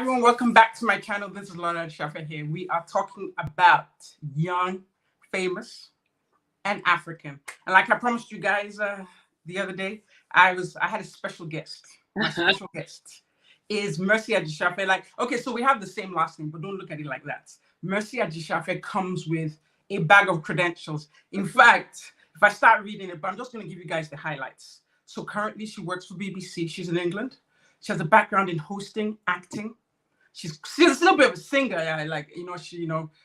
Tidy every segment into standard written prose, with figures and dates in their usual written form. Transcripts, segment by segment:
everyone, welcome back to my channel. This is LolaAjisafe here. We are talking about young, famous, and African. And like I promised you guys the other day, I had a special guest. My special guest is Ajisafe. Like, okay, so we have the same last name, but don't look at it like that. Ajisafe comes with a bag of credentials. In fact, if I start reading it, but I'm just going to give you guys the highlights. So currently she works for BBC. She's in England. She has a background in hosting, acting. She's a little bit of a singer.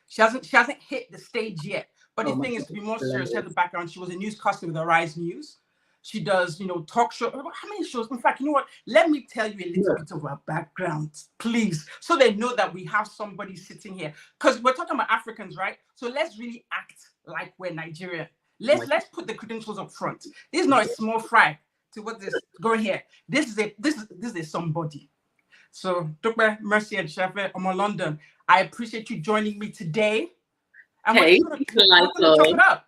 She hasn't hit the stage yet. But the thing is, to be more serious, she has a background. She was a newscaster with Arise News. She does, talk show. How many shows? In fact, you know what? Let me tell you a little bit of her background, please, so they know that we have somebody sitting here. Because we're talking about Africans, right? So let's really act like we're Nigerian. Let's put the credentials up front. This is not a small fry to what this going here. This is a somebody. So, Dr. Ajisafe, I'm on London. I appreciate you joining me today. And hey, we're gonna chop it up.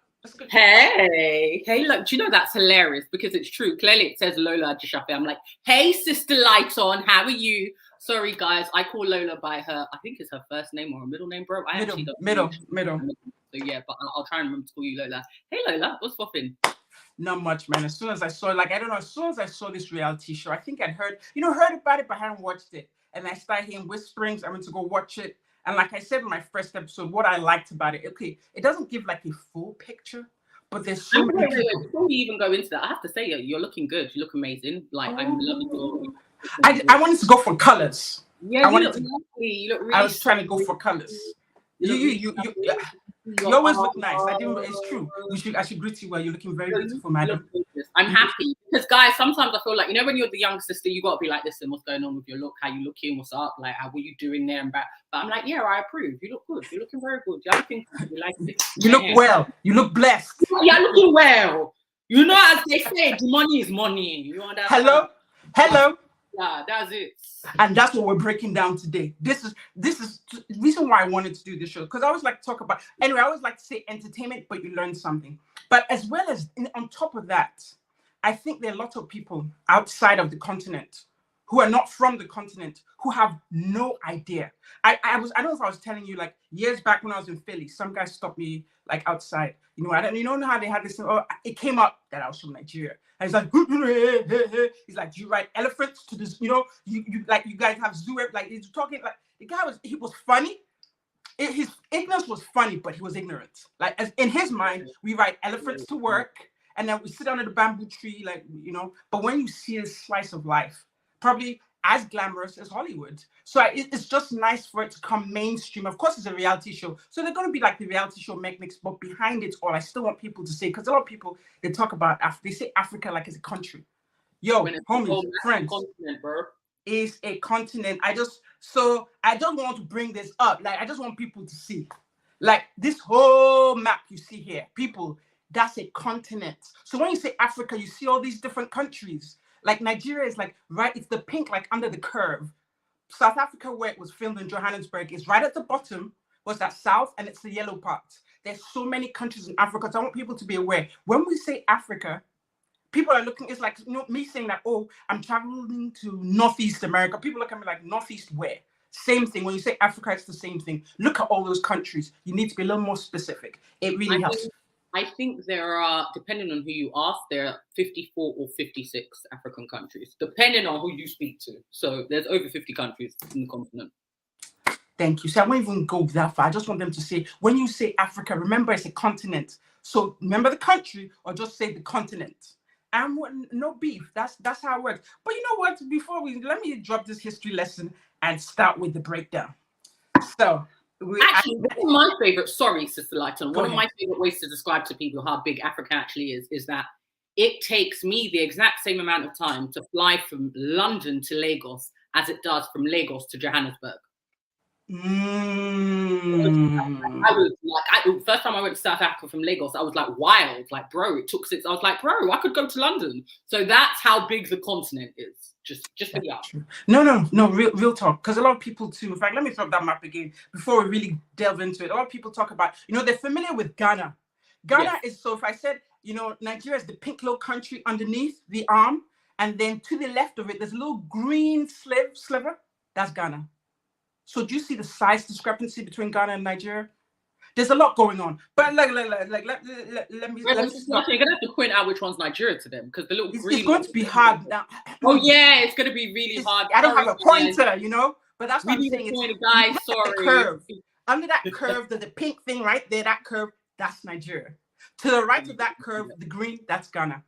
Hey, look, do you know that's hilarious because it's true. Clearly it says LolaAjisafe. I'm like, hey, Sister Lighton, how are you? Sorry, guys, I call Lola by her, I think it's her first name or her middle name, bro. Middle. So yeah, but I'll try and remember to call you Lola. Hey, Lola, what's popping? Not much, man. As soon as I saw, as soon as I saw this reality show, I think I'd heard about it, but I hadn't watched it. And I started hearing whisperings. I went to go watch it. And like I said in my first episode, what I liked about it, okay, it doesn't give like a full picture, but there's so many people. Before we even go into that, I have to say, you're looking good. You look amazing. Like, I'm loving your... I wanted to go for colors. Yeah, you look really I was trying to go for colors. You always look nice. It's true. I should greet you well. You're looking very beautiful, madam. I'm happy because, guys, sometimes I feel like, when you're the young sister, you got to be like, listen, what's going on with your look? How you looking? What's up? Like, how were you doing there and back? But I'm like, yeah, I approve. You look good. You're looking very good. You're looking good. You like it. You look well. You look blessed. You're looking well. You know, as they say, the money is money. You understand? Hello. Yeah, that's it. And that's what we're breaking down today. This is the reason why I wanted to do this show, because I always like to talk about, anyway, I always like to say entertainment, but you learn something. But as well as on top of that, I think there are a lot of people outside of the continent who are not from the continent who have no idea. I don't know if I was telling you, like years back when I was in Philly, some guy stopped me like outside. I don't know how they had this thing. Oh, it came up that I was from Nigeria. And he's like, he's like, do you ride elephants to this? You guys have zoo. Like he's talking like the guy was funny. His ignorance was funny, but he was ignorant. Like as in his mind, we ride elephants to work, and then we sit under the bamboo tree, But when you see a slice of life, probably as glamorous as Hollywood. So it's just nice for it to come mainstream. Of course, it's a reality show. So they're going to be like the reality show mechanics, but behind it all, I still want people to say, because a lot of people, they talk about they say Africa like it's a country. Yo, homies, friends, is a continent. I just want to bring this up. Like, I just want people to see. Like, this whole map you see here, people, that's a continent. So when you say Africa, you see all these different countries. Like Nigeria is like it's the pink, like under the curve. South Africa, where it was filmed in Johannesburg, is right at the bottom. Was that south, and it's the yellow part. There's so many countries in Africa, so I want people to be aware. When we say Africa, people are looking. It's like me saying that. Oh, I'm traveling to Northeast America. People look at me like Northeast where? Same thing. When you say Africa, it's the same thing. Look at all those countries. You need to be a little more specific. It really helps. I think there are, depending on who you ask, there are 54 or 56 African countries, depending on who you speak to. So there's over 50 countries in the continent. Thank you. So I won't even go that far. I just want them to say, when you say Africa, remember it's a continent. So remember the country, or just say the continent. And no beef. That's how it works. But you know what? Let me drop this history lesson and start with the breakdown. So. Actually, one of my favorite, sorry, Sister Lighton, one of my favorite ways to describe to people how big Africa actually is that it takes me the exact same amount of time to fly from London to Lagos as it does from Lagos to Johannesburg. I was like, first time I went to South Africa from Lagos, I was like wild, like bro, it took 6. I was like, bro, I could go to London. So that's how big the continent is. Just for the up. No, real talk. Because a lot of people too. In fact, let me throw up that map again before we really delve into it. A lot of people talk about, they're familiar with Ghana. Ghana is, so if I said, Nigeria is the pink little country underneath the arm, and then to the left of it, there's a little green sliver. That's Ghana. So do you see the size discrepancy between Ghana and Nigeria? There's a lot going on, but let me stop. You're gonna have to point out which one's Nigeria to them, because the little green. It's going to be hard now. Oh yeah, it's gonna be really hard. I don't have a pointer, you know, but that's what I'm saying. It's guys, sorry. Curve. Under that curve, the pink thing right there, that curve, that's Nigeria. To the right of that curve, the green, that's Ghana.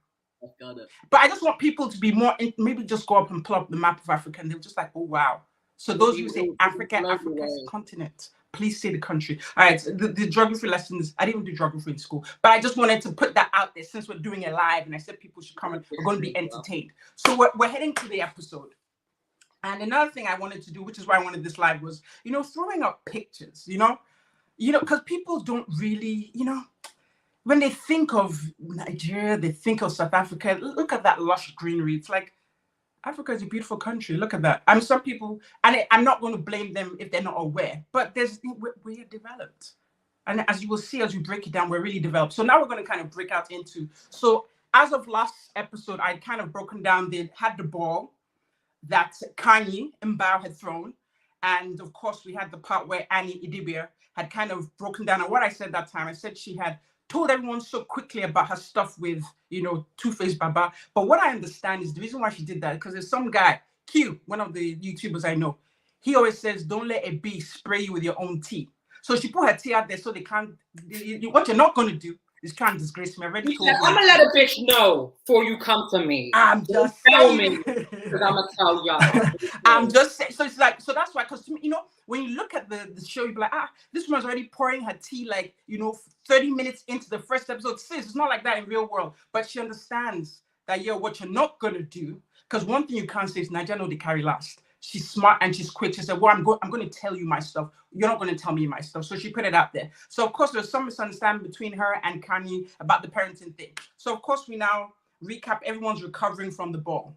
But I just want people to be more, maybe just go up and pull up the map of Africa, and they're just like, oh wow. So those who say Africa's continent, please say the country. All right, the geography lessons, I didn't do geography in school, but I just wanted to put that out there since we're doing it live, and I said people should come and we're going to be entertained. So we're heading to the episode. And another thing I wanted to do, which is why I wanted this live, was, you know, throwing up pictures, you know, because people don't really, you know, when they think of Nigeria, they think of South Africa. Look at that lush greenery. It's like, Africa is a beautiful country. Look at that. I mean, some people, and I'm not going to blame them if they're not aware, but we're developed. And as you will see, as we break it down, we're really developed. So now we're going to kind of break out into, so as of last episode, I'd kind of broken down, they had the ball that KhanyiMbau had thrown. And of course, we had the part where Annie Idibia had kind of broken down. And what I said that time, I said she had told everyone so quickly about her stuff with, you know, Two-Face Baba. But what I understand is the reason why she did that, because there's some guy, Q, one of the YouTubers I know, he always says, don't let a bee spray you with your own tea. So she put her tea out there so they can't, what you're not going to do is try and disgrace me. I already told you. I'm going to let a bitch know before you come to me. I'm just saying. Because I'm going to tell y'all. I'm just saying. So it's like, so that's why, because, you know, when you look at the show, you'll be like, this woman's already pouring her tea, like, you know, 30 minutes into the first episode. Sis, it's not like that in real world. But she understands that, yo, what you're not going to do, because one thing you can't say is Nadia know they carry last. She's smart and she's quick. She said, well, I'm going to tell you my stuff. You're not going to tell me my stuff. So she put it out there. So, of course, there's some misunderstanding between her and Khanyi about the parenting thing. So, of course, we now recap. Everyone's recovering from the ball.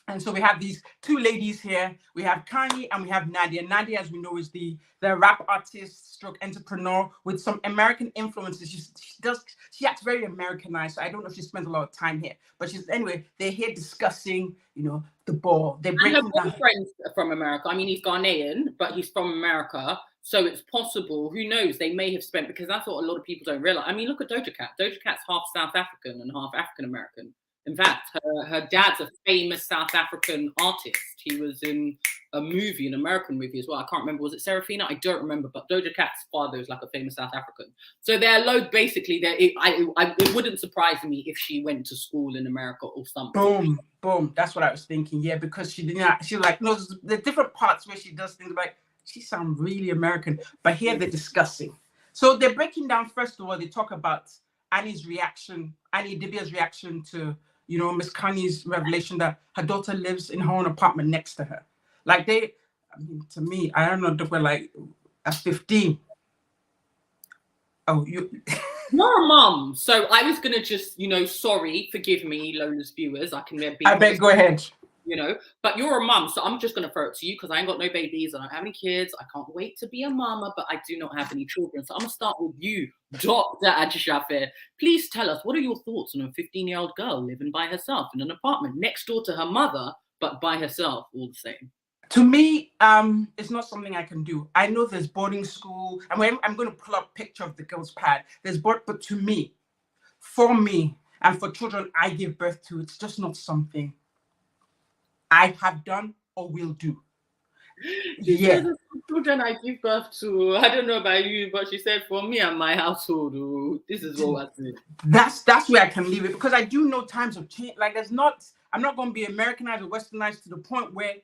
And so we have these two ladies here. We have Khanyi and we have Nadia. Nadia, as we know, is the rap artist stroke entrepreneur with some American influences. She acts very Americanized. So I don't know if she spends a lot of time here. But anyway, they're here discussing, you know, the ball. They're breaking down. Her boyfriend's from America. I mean, he's Ghanaian, but he's from America. So it's possible, who knows, they may have spent, because that's what a lot of people don't realize. I mean, look at Doja Cat. Doja Cat's half South African and half African American. In fact, her dad's a famous South African artist. He was in a movie, an American movie as well. I can't remember. Was it Serafina? I don't remember. But Doja Cat's father is like a famous South African. So they're basically, it wouldn't surprise me if she went to school in America or something. Boom, boom. That's what I was thinking. Yeah, because she like, no, the different parts where she does things like, she sounds really American. But here they're discussing. So they're breaking down, first of all, they talk about Annie Dibia's reaction to, you know, Miss Khanyi's revelation that her daughter lives in her own apartment next to her. Like to me, I don't know, they were like at 15. Oh, you're a mom. So I was going to just, you know, sorry, forgive me, Lola's viewers. I bet, go ahead. You know, but you're a mum, so I'm just going to throw it to you because I ain't got no babies. I don't have any kids. I can't wait to be a mama, but I do not have any children. So I'm going to start with you, Dr. Ajisafe. Please tell us, what are your thoughts on a 15-year-old girl living by herself in an apartment next door to her mother, but by herself all the same? To me, it's not something I can do. I know there's boarding school. I'm going to pull up a picture of the girl's pad. But to me, for me, and for children I give birth to, it's just not something I have done or will do. Yeah. Children I give birth to, I don't know about you, but she said for me and my household, this is what I think. That's where I can leave it, because I do know times have changed. Like I'm not going to be Americanized or Westernized to the point where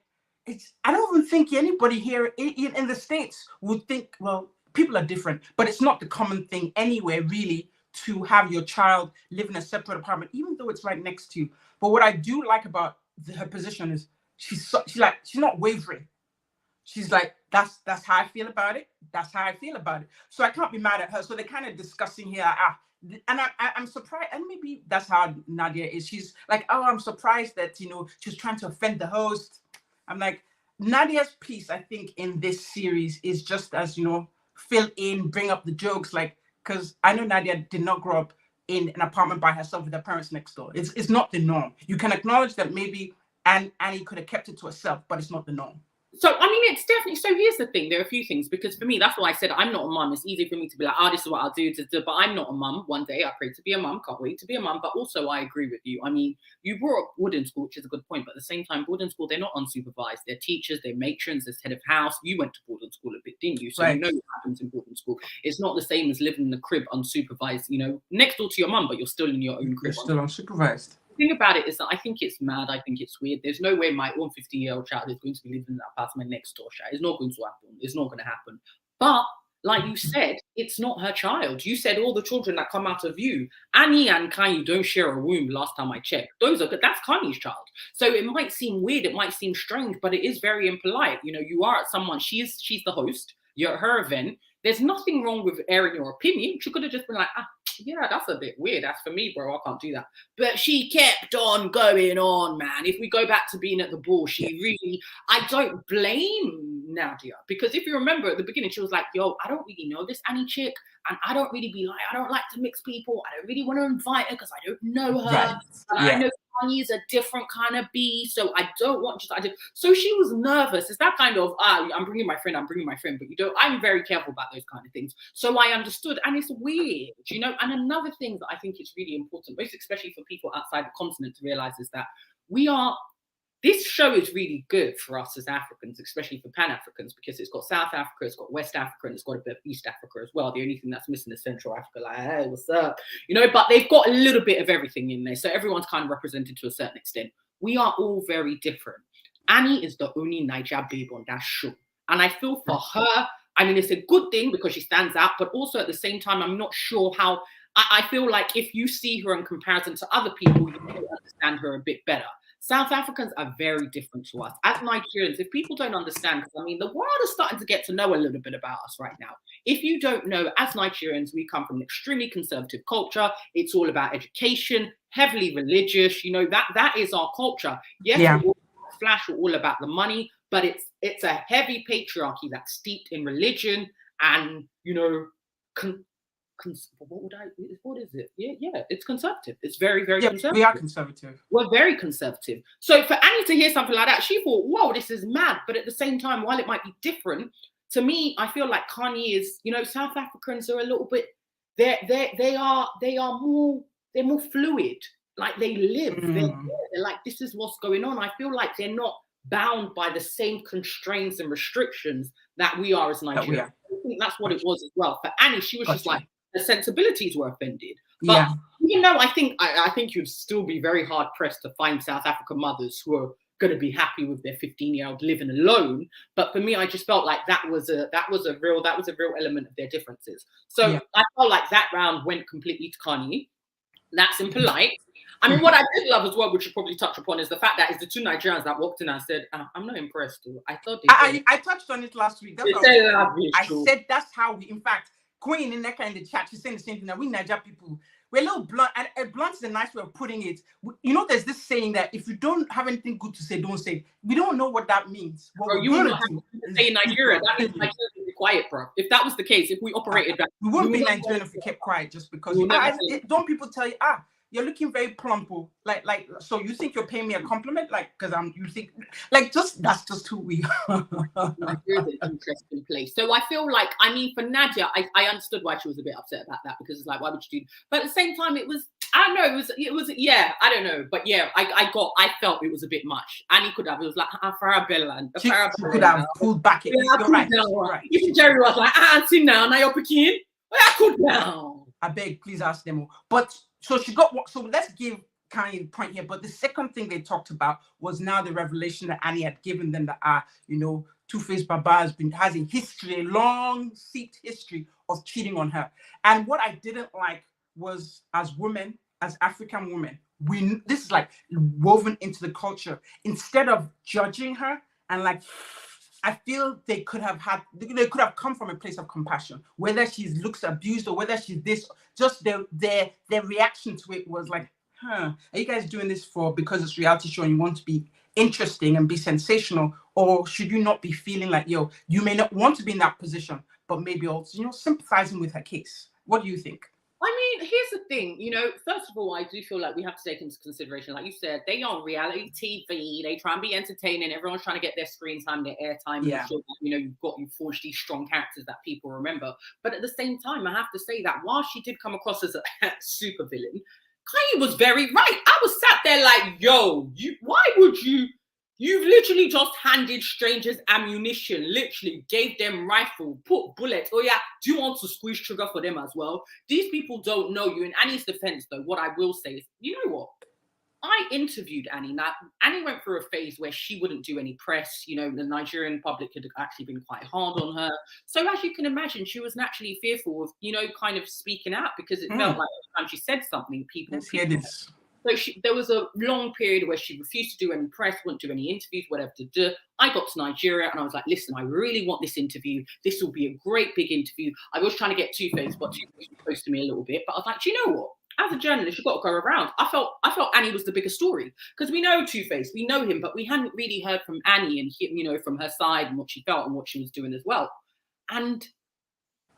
I don't even think anybody here in the States would think, well, people are different, but it's not the common thing anywhere really to have your child live in a separate apartment, even though it's right next to you. But what I do like about her position is she's not wavering. She's like, that's how I feel about it. That's how I feel about it. So I can't be mad at her. So they're kind of discussing here. And I'm surprised, and maybe that's how Nadia is. She's like, oh, I'm surprised that, you know, she's trying to offend the host. I'm like, Nadia's piece, I think, in this series is just as, you know, fill in, bring up the jokes, like, because I know Nadia did not grow up in an apartment by herself with her parents next door. It's not the norm. You can acknowledge that maybe Annie could have kept it to herself, but it's not the norm. So, I mean, it's definitely, so here's the thing. There are a few things, because for me, that's why I said I'm not a mum. It's easy for me to be like, oh, this is what I'll do, but I'm not a mum. One day I pray to be a mum, can't wait to be a mum. But also I agree with you. I mean, you brought up boarding school, which is a good point. But at the same time, boarding school, they're not unsupervised. They're teachers, they're matrons, there's head of house. You went to boarding school a bit, didn't you? So you know what happens in boarding school. It's not the same as living in the crib unsupervised, you know, next door to your mum, but you're still in your own crib. You're still unsupervised. The thing about it is that I think it's mad. I think it's weird. There's no way my own 50-year-old child is going to be living in that apartment next door. It's not going to happen. It's not going to happen. But like you said, it's not her child. You said all the children that come out of you, Annie and Khanyi don't share a womb. Last time I checked, that's Khanyi's child. So it might seem weird. It might seem strange, but it is very impolite. You know, you are at someone. She's the host. You're at her event. There's nothing wrong with airing your opinion. She could have just been like, yeah, that's a bit weird. That's for me, bro. I can't do that. But she kept on going on, man. If we go back to being at the ball, I don't blame Nadia, because if you remember at the beginning, she was like, yo, I don't really know this Annie chick, and I don't like to mix people. I don't really want to invite her because I don't know her. Right. I know Khanyi is a different kind of bee, so I don't want so she was nervous. It's that kind of I'm bringing my friend, but I'm very careful about those kind of things. So I understood, and it's weird, you know. And another thing that I think is really important, most especially for people outside the continent, to realize is that this show is really good for us as Africans, especially for Pan-Africans, because it's got South Africa, it's got West Africa, and it's got a bit of East Africa as well. The only thing that's missing is Central Africa, like, hey, what's up? You know, but they've got a little bit of everything in there. So everyone's kind of represented to a certain extent. We are all very different. Annie is the only Niger babe on that show. And I feel for her, I mean, it's a good thing because she stands out, but also at the same time, I'm not sure how, I feel like if you see her in comparison to other people, you will understand her a bit better. South Africans are very different to us. As Nigerians, if people don't understand, because I mean, the world is starting to get to know a little bit about us right now. If you don't know, as Nigerians, we come from an extremely conservative culture. It's all about education, heavily religious. You know, that is our culture. Yes, we're all flash, we're all about the money, but it's a heavy patriarchy that's steeped in religion and, you know, what is it? Yeah, it's conservative. It's very, very conservative. We are conservative. We're very conservative. So for Annie to hear something like that, she thought, whoa, this is mad. But at the same time, while it might be different, to me, I feel like Khanyi is, you know, South Africans are a little bit, they're more fluid. Like they live. They're like, this is what's going on. I feel like they're not bound by the same constraints and restrictions that we are as Nigerians. I think that's what it was as well. For Annie, she was just like, the sensibilities were offended. But even though I think you'd still be very hard pressed to find South African mothers who are going to be happy with their 15-year-old living alone. But for me, I just felt like that was a real element of their differences. So I felt like that round went completely to Khanyi. That's impolite. I mean, what I did love as well, which you probably touch upon, is the fact that it's the two Nigerians that walked in and said, I'm not impressed. I thought I touched on it last week. I said that's how we, in fact, Queen in that kind of chat, she's saying the same thing. That we Niger people, we're a little blunt, and blunt is a nice way of putting it. You know, there's this saying that if you don't have anything good to say, don't say it. We don't know what that means. What you want to say in Nigeria, that means Nigeria would be quiet, bro. If that was the case, if we operated that, we wouldn't be Nigerian if we kept quiet just because. Don't people tell you, you're looking very plump, like, so you think you're paying me a compliment, like, because you think, like, that's just who we are. Nigeria's an interesting place. So I feel like, I mean, for Nadia, I understood why she was a bit upset about that, because it's like, why would you do? But at the same time, it was, I don't know, it was, yeah, I don't know, but yeah, I felt it was a bit much. And he could have, it was like, Farabella, she could have pulled back it. Yeah, right. If Jerry was like, sit now you're picking, I could now. I beg, please ask them. But so she got what? So let's give Khanyi the point here. But the second thing they talked about was now the revelation that Annie had given them that you know, Two-Faced Baba has a history, a long-seated history of cheating on her. And what I didn't like was, as women, as African women, this is like woven into the culture. Instead of judging her and like, I feel they could have come from a place of compassion, whether she looks abused or whether she's this, just their reaction to it was like, are you guys doing this because it's reality show and you want to be interesting and be sensational? Or should you not be feeling like, yo, you may not want to be in that position, but maybe also, you know, sympathizing with her case? What do you think? I mean, here's the thing, you know, first of all, I do feel like we have to take into consideration, like you said, they are reality TV, they try and be entertaining, everyone's trying to get their screen time, their airtime, Yeah. and sure that, you know, you forged these strong characters that people remember. But at the same time, I have to say that while she did come across as a super villain, Kanye was very right. I was sat there like, yo, why would you've literally just handed strangers ammunition, literally gave them rifle, put bullets. Oh yeah, do you want to squeeze trigger for them as well? These people don't know you. In Annie's defense though, what I will say is, you know what? I interviewed Annie. Now, Annie went through a phase where she wouldn't do any press. You know, the Nigerian public had actually been quite hard on her. So as you can imagine, she was naturally fearful of, you know, kind of speaking out because it felt like every time she said something, people... Let's hear this. So there was a long period where she refused to do any press, wouldn't do any interviews, whatever to do. I got to Nigeria and I was like, listen, I really want this interview. This will be a great big interview. I was trying to get Two-Face, but Two-Face was close to me a little bit. But I was like, do you know what? As a journalist, you've got to go around. I felt Annie was the bigger story because we know Two-Face, we know him, but we hadn't really heard from Annie and, you know, from her side and what she felt and what she was doing as well. And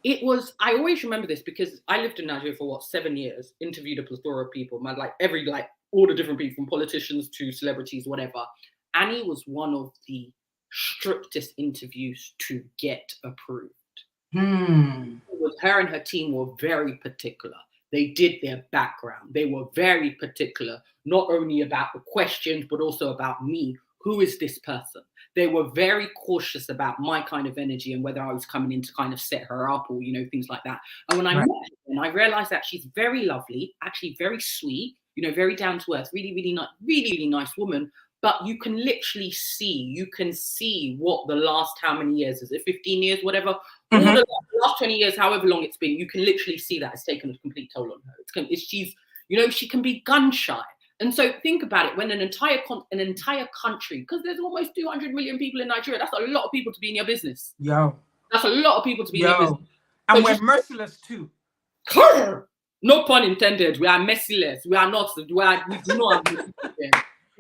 it was, I always remember this because I lived in Nigeria for 7 years, interviewed a plethora of people, man, like all the different people from politicians to celebrities, whatever. Annie was one of the strictest interviews to get approved. Her and her team were very particular. They did their background. They were very particular, not only about the questions, but also about me. Who is this person? They were very cautious about my kind of energy and whether I was coming in to kind of set her up or, you know, things like that. And when I met her, and I realized that she's very lovely, actually very sweet, you know, very down to earth, really nice woman. But you can literally see, what the last, how many years is it? 15 years, whatever. All the last 20 years, however long it's been, you can literally see that it's taken a complete toll on her. She's, you know, she can be gun shy. And so think about it, when an entire country, because there's almost 200 million people in Nigeria, that's a lot of people to be in your business. Yo. That's a lot of people to be in your business. And we're merciless too. No pun intended. We are merciless. We are not. We do not have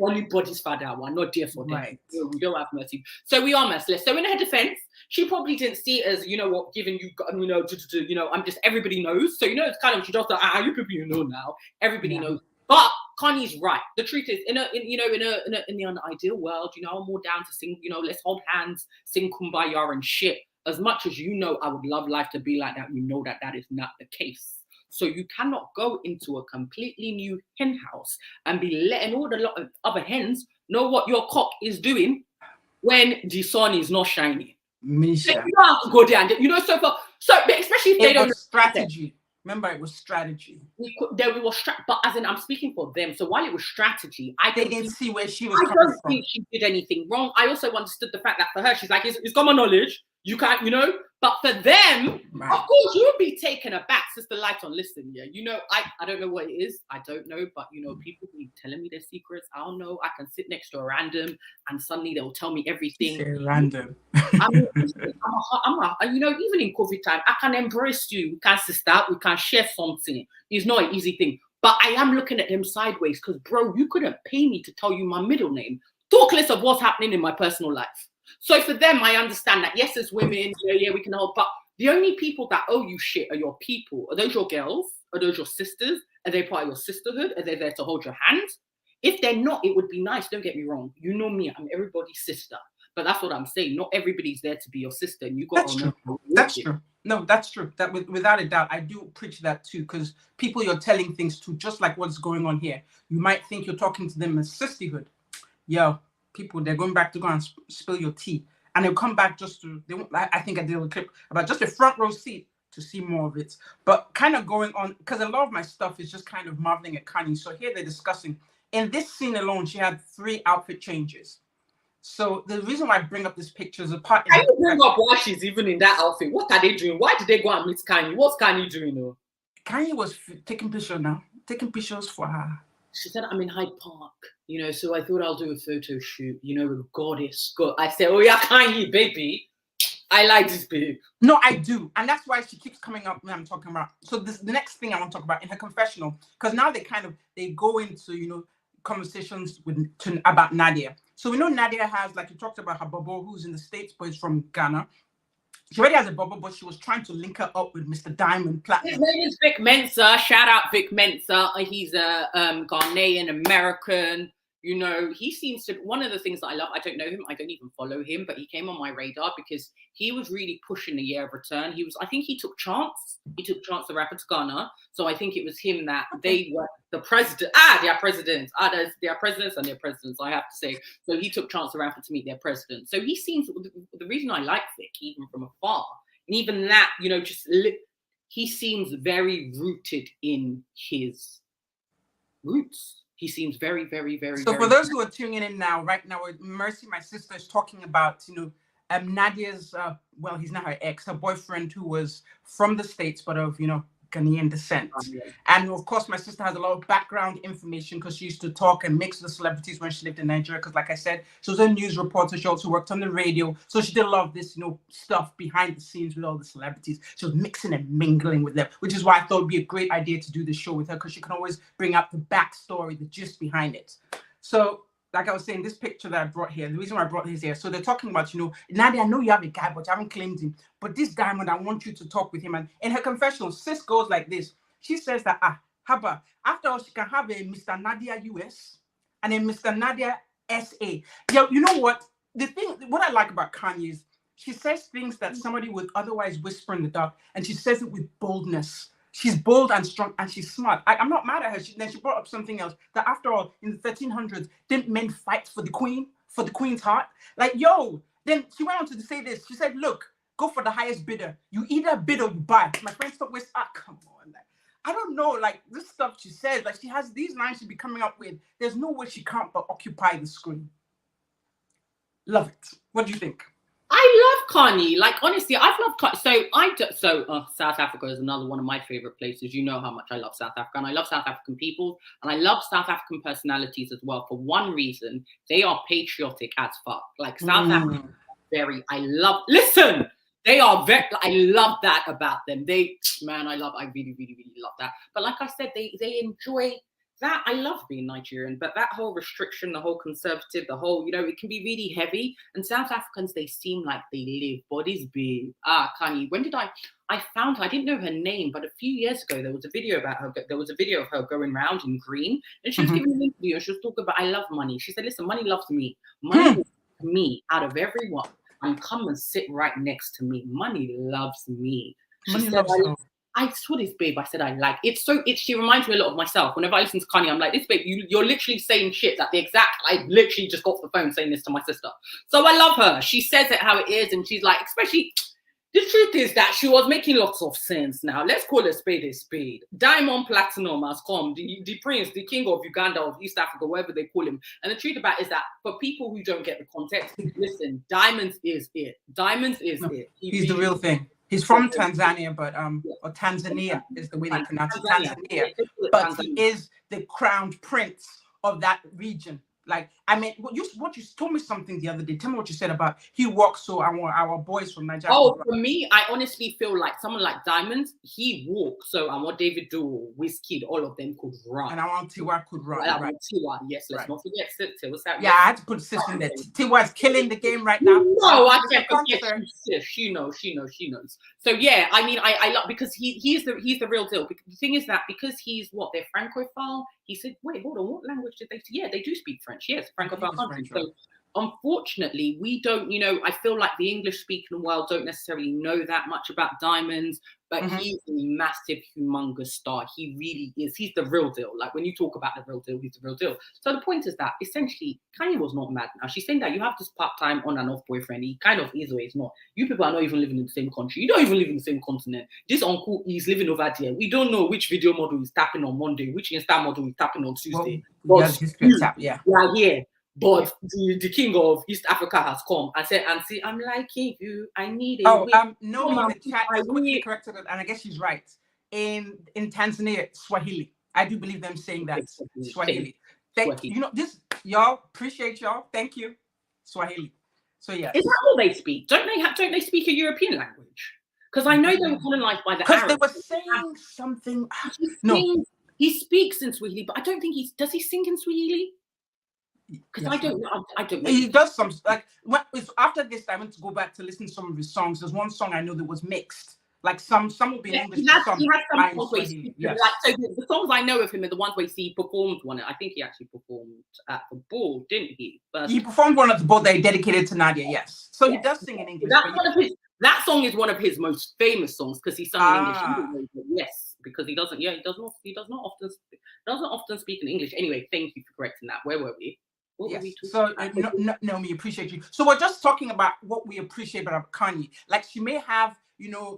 anybody's father. We're not there for them. Right. We don't have mercy. So we are merciless. So in her defense, she probably didn't see it as, you know what, giving you, you know, I'm just, everybody knows. So, you know, it's kind of, she does you people, you know now. Everybody knows. But Kanye's right. The truth is, in the ideal world, you know, I'm more down to sing, you know, let's hold hands, sing Kumbaya and shit. As much as you know, I would love life to be like that. You know that is not the case. So you cannot go into a completely new hen house and be letting all the lot of other hens know what your cock is doing when the sun is not shining. Misha. You don't have to go there and, you know, so especially if they don't know strategy. Remember, it was strategy. But as in, I'm speaking for them. So while it was strategy, they didn't see where she was coming from. I don't from. think she did anything wrong. I also understood the fact that for her, she's like, it's common knowledge. You can't, you know. But for them, of course, you would be taken aback. Sister Lighton, listen, yeah. You know, I don't know what it is. I don't know. But, you know, people be telling me their secrets. I don't know. I can sit next to a random and suddenly they'll tell me everything. Random. I mean, you know, even in COVID time, I can embrace you. We can sister. We can share something. It's not an easy thing. But I am looking at them sideways because, bro, you couldn't pay me to tell you my middle name. Talk less of what's happening in my personal life. So for them, I understand that, yes, as women, yeah, we can hold, but the only people that owe you shit are your people. Are those your girls? Are those your sisters? Are they part of your sisterhood? Are they there to hold your hand? If they're not, it would be nice. Don't get me wrong. You know me, I'm everybody's sister. But that's what I'm saying. Not everybody's there to be your sister. And you got to know. That's true. No, that's true. That without a doubt, I do preach that too, because people you're telling things to, just like what's going on here, you might think you're talking to them as sisterhood. Yo, people, they're going back to go and spill your tea, and they'll come back just to. I think I did a clip about just a front row seat to see more of it. But kind of going on, because a lot of my stuff is just kind of marveling at Kanye. So here they're discussing. In this scene alone, she had 3 outfit changes. So the reason why I bring up this picture is a part. Can you bring up why she's even in that outfit? What are they doing? Why did they go and meet Kanye? What's Kanye doing? Oh? Kanye was taking pictures for her. She said, I'm in Hyde Park, you know, so I thought I'll do a photo shoot, you know, with a goddess. I said, oh yeah, Kanye, baby. I like this babe. No, I do. And that's why she keeps coming up when I'm talking about. So the next thing I want to talk about in her confessional, because now they go into, you know, conversations about Nadia. So we know Nadia has, like you talked about, her Bobo, who's in the States, but is from Ghana. She already has a bubble, but she was trying to link her up with Mr. Diamond Platinum. His name is Vic Mensa. Shout out Vic Mensa. He's a Ghanaian American. You know, he seems to, one of the things that I love, I don't know him, I don't even follow him, but he came on my radar because he was really pushing the Year of Return. I think he took Chance. He took Chance the rapper to Ghana. So I think it was him that they were the president. They are presidents. They are presidents and they're presidents, I have to say. So he took Chance the rapper to meet their president. So he seems, the reason I like Vic, even from afar, and even that, you know, he seems very rooted in his roots. He seems very, very, very. So for those who are tuning in now, right now, Mercy, my sister, is talking about, you know, Nadia's, well, he's not her ex, her boyfriend, who was from the States, but of, you know, Ghanaian descent. And of course, my sister has a lot of background information because she used to talk and mix with the celebrities when she lived in Nigeria. Because like I said, she was a news reporter. She also worked on the radio. So she did a lot of this, you know, stuff behind the scenes with all the celebrities. She was mixing and mingling with them, which is why I thought it'd be a great idea to do this show with her, because she can always bring up the backstory, the gist behind it. So like I was saying, this picture that I brought here, the reason why I brought this here, so they're talking about, you know, Nadia, I know you have a guy, but you haven't claimed him. But this Diamond, I want you to talk with him. And in her confessional, sis goes like this. She says that, Haba, after all, she can have a Mr. Nadia US and a Mr. Nadia SA. Yeah, you know what? What I like about Kanye is she says things that somebody would otherwise whisper in the dark, and she says it with boldness. She's bold and strong, and she's smart. I'm not mad at her. Then she brought up something else, that after all, in the 1300s, didn't men fight for the queen, for the queen's heart? Like, yo, then she went on to say this. She said, look, go for the highest bidder. You either bid or you buy. My friend stop with, come on. Like, I don't know, like, this stuff she says, like, she has these lines she'd be coming up with. There's no way she can't but occupy the screen. Love it. What do you think? I love Kanye. Like, honestly, I've loved Kanye. South Africa is another one of my favorite places. You know how much I love South Africa, and I love South African people, and I love South African personalities as well. For one reason, they are patriotic as fuck. Like, South Africa, listen, they are very, I love that about them. I really, really, really love that. But like I said, they enjoy that. I love being Nigerian, but that whole restriction, the whole conservative, the whole, you know, it can be really heavy. And South Africans, they seem like they live, bodies big. Kanye, when did I found her, I didn't know her name, but a few years ago, there was a video about her. There was a video of her going around in green, and she was giving an interview, and she was talking about, I love money. She said, listen, money loves me. Money loves me out of everyone. And come and sit right next to me. Money loves me. She said, I saw this babe. I said, I like it. She reminds me a lot of myself. Whenever I listen to Kanye, I'm like, this babe, you're literally saying shit that I literally just got off the phone saying this to my sister. So I love her. She says it how it is. And she's like, especially, the truth is that she was making lots of sense now. Let's call a spade a spade. Diamond Platinum has come. The prince, the king of Uganda, of East Africa, whatever they call him. And the truth about it is that for people who don't get the context, listen, Diamonds is it. Diamonds is it. He's the real thing. He's from Tanzania, but or Tanzania is the way they pronounce it. Tanzania. But he is the crowned prince of that region. Like, I mean, what you told me something the other day. Tell me what you said about he walks. So our boys from Nigeria. Oh, for me, I honestly feel like someone like Diamonds, he walks. So I want David Do, Wizkid, all of them could run. And I want Tiwa could run. I want Tiwa, yes. Let's not forget Tiwa. Yeah, I had to put sis in there. Tiwa's killing the game right now. No, I can't forget sis. She knows. So yeah, I mean, I love, because he's the real deal. The thing is that because he's they're Francophile. He said, wait, hold on, what language did they speak? Yeah, they do speak French. Yes, Francophile country. So unfortunately, we don't, you know, I feel like the English-speaking world don't necessarily know that much about Diamonds, but he's a massive, humongous star. He really is. He's the real deal. Like, when you talk about the real deal, he's the real deal. So the point is that, essentially, Kanye was not mad now. She's saying that you have this part-time on and off boyfriend. He kind of is or he's not. You people are not even living in the same country. You don't even live in the same continent. This uncle is living over there. We don't know which video model he's tapping on Monday, which Insta model he's tapping on Tuesday. But the king of East Africa has come and said, Auntie, I'm liking you. I need it. No, in the chat, I quickly corrected it, and I guess she's right. In Tanzania, Swahili. I do believe them saying that. Swahili. You know, this, y'all, appreciate y'all. Thank you. Swahili. So yeah. Is that all they speak? Don't they speak a European language? Because I know they were colonized by the Arabs. Because they were saying something. No. He speaks in Swahili, but I don't think does he sing in Swahili? Because I don't know. I don't know. He does some like after this. I went to go back to listen to some of his songs. There's one song I know that was mixed. Like some will be in English. He has some songs where yes. Like, so the songs I know of him are the ones where he performed one. I think he actually performed at the ball, didn't he? But he performed one at the ball that he dedicated to Nadia. Yes, so he does sing in English. That song is one of his most famous songs because he sung in English. Yes, because he doesn't. Yeah, he does not often speak in English. Anyway, thank you for correcting that. Where were we? What were we talking about? No, we appreciate you. So we're just talking about what we appreciate about Kanye. Like she may have,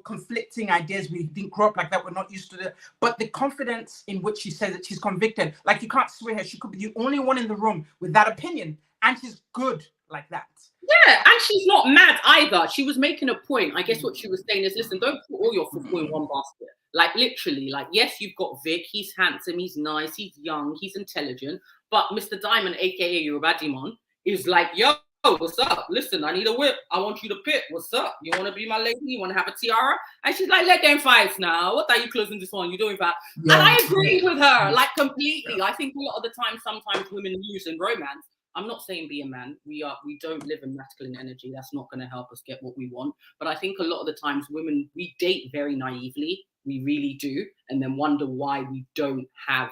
conflicting ideas. We didn't grow up like that. We're not used to it. But the confidence in which she says that she's convicted, like you can't sway her. She could be the only one in the room with that opinion, and she's good like that. Yeah, and she's not mad either. She was making a point. I guess what she was saying is, listen, don't put all your football in one basket. Like literally, like yes, you've got Vic. He's handsome. He's nice. He's young. He's intelligent. But Mr. Diamond, aka Yorubadimon, is like, yo, what's up? Listen, I need a whip. I want you to pick. What's up? You want to be my lady? You want to have a tiara? And she's like, let them fight now. What are you closing this on? You're doing that. Yeah. And I agree with her, like completely. I think a lot of the time, sometimes women lose in romance. I'm not saying be a man. We don't live in masculine energy. That's not going to help us get what we want. But I think a lot of the times women, we date very naively. We really do. And then wonder why we don't have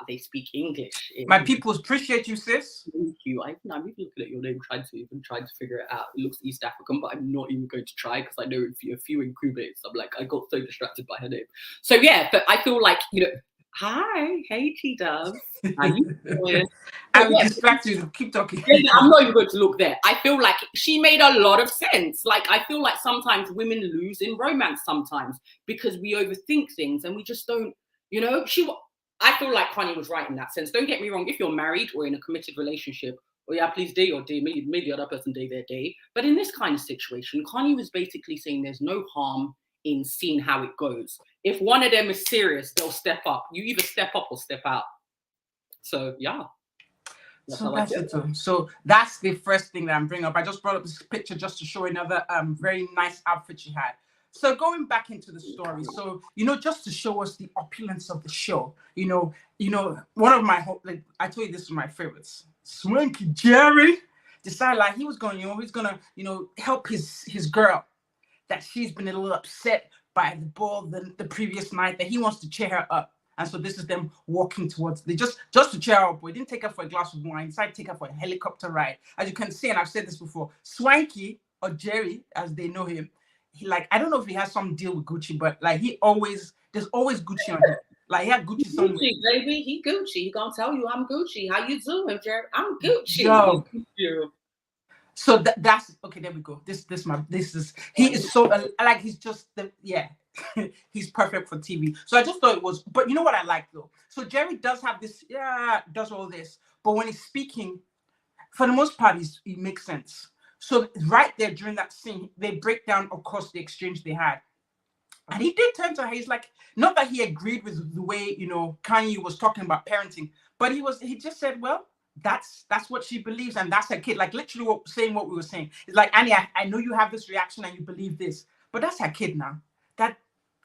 they speak English. My people appreciate you, sis. Thank you. I'm even looking at your name, trying to figure it out. It looks East African, but I'm not even going to try because I know a few incubes. I'm like, I got so distracted by her name. So yeah, but I feel like, hi, hey T-Dove. How you doing? I'm distracted. Keep talking. I'm not even going to look there. I feel like she made a lot of sense. Like I feel like sometimes women lose in romance sometimes because we overthink things and we just don't, I feel like Kanye was right in that sense. Don't get me wrong. If you're married or in a committed relationship, please date your day. Maybe the other person date their day. But in this kind of situation, Kanye was basically saying there's no harm in seeing how it goes. If one of them is serious, they'll step up. You either step up or step out. So yeah. So that's the first thing that I'm bringing up. I just brought up this picture just to show another very nice outfit she had. So going back into the story, so just to show us the opulence of the show, one of my I told you this was my favorites. Swanky Jerry decided like he was going, he's gonna, help his girl that she's been a little upset by the ball the previous night, that he wants to cheer her up. And so this is them walking towards just to cheer her up. We didn't take her for a glass of wine, decided to take her for a helicopter ride. As you can see, and I've said this before, Swanky or Jerry, as they know him, he I don't know if he has some deal with Gucci, but like there's always Gucci on him. Like he had Gucci somewhere. Gucci, baby, he Gucci. He gonna tell you I'm Gucci. How you doing, Jerry? I'm Gucci. Yo. So that's okay. There we go. He is so he's just he's perfect for TV. So I just thought it was. But you know what I like though. So Jerry does have this. Does all this, but when he's speaking, for the most part, he makes sense. So right there during that scene, they break down, of course, the exchange they had. And he did turn to her. He's like, not that he agreed with the way, Kanye was talking about parenting, but he just said, well, that's what she believes. And that's her kid. Like literally saying what we were saying. It's like, Annie, I know you have this reaction and you believe this, but that's her kid now. That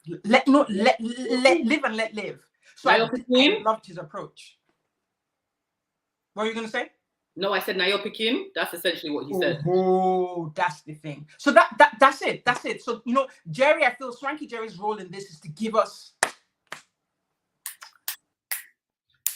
live and let live. So I loved his approach. What were you going to say? No, I said Nayo Pekin. That's essentially what he said. Oh, that's the thing. So that's it. That's it. So Jerry, I feel Swanky Jerry's role in this is to give us.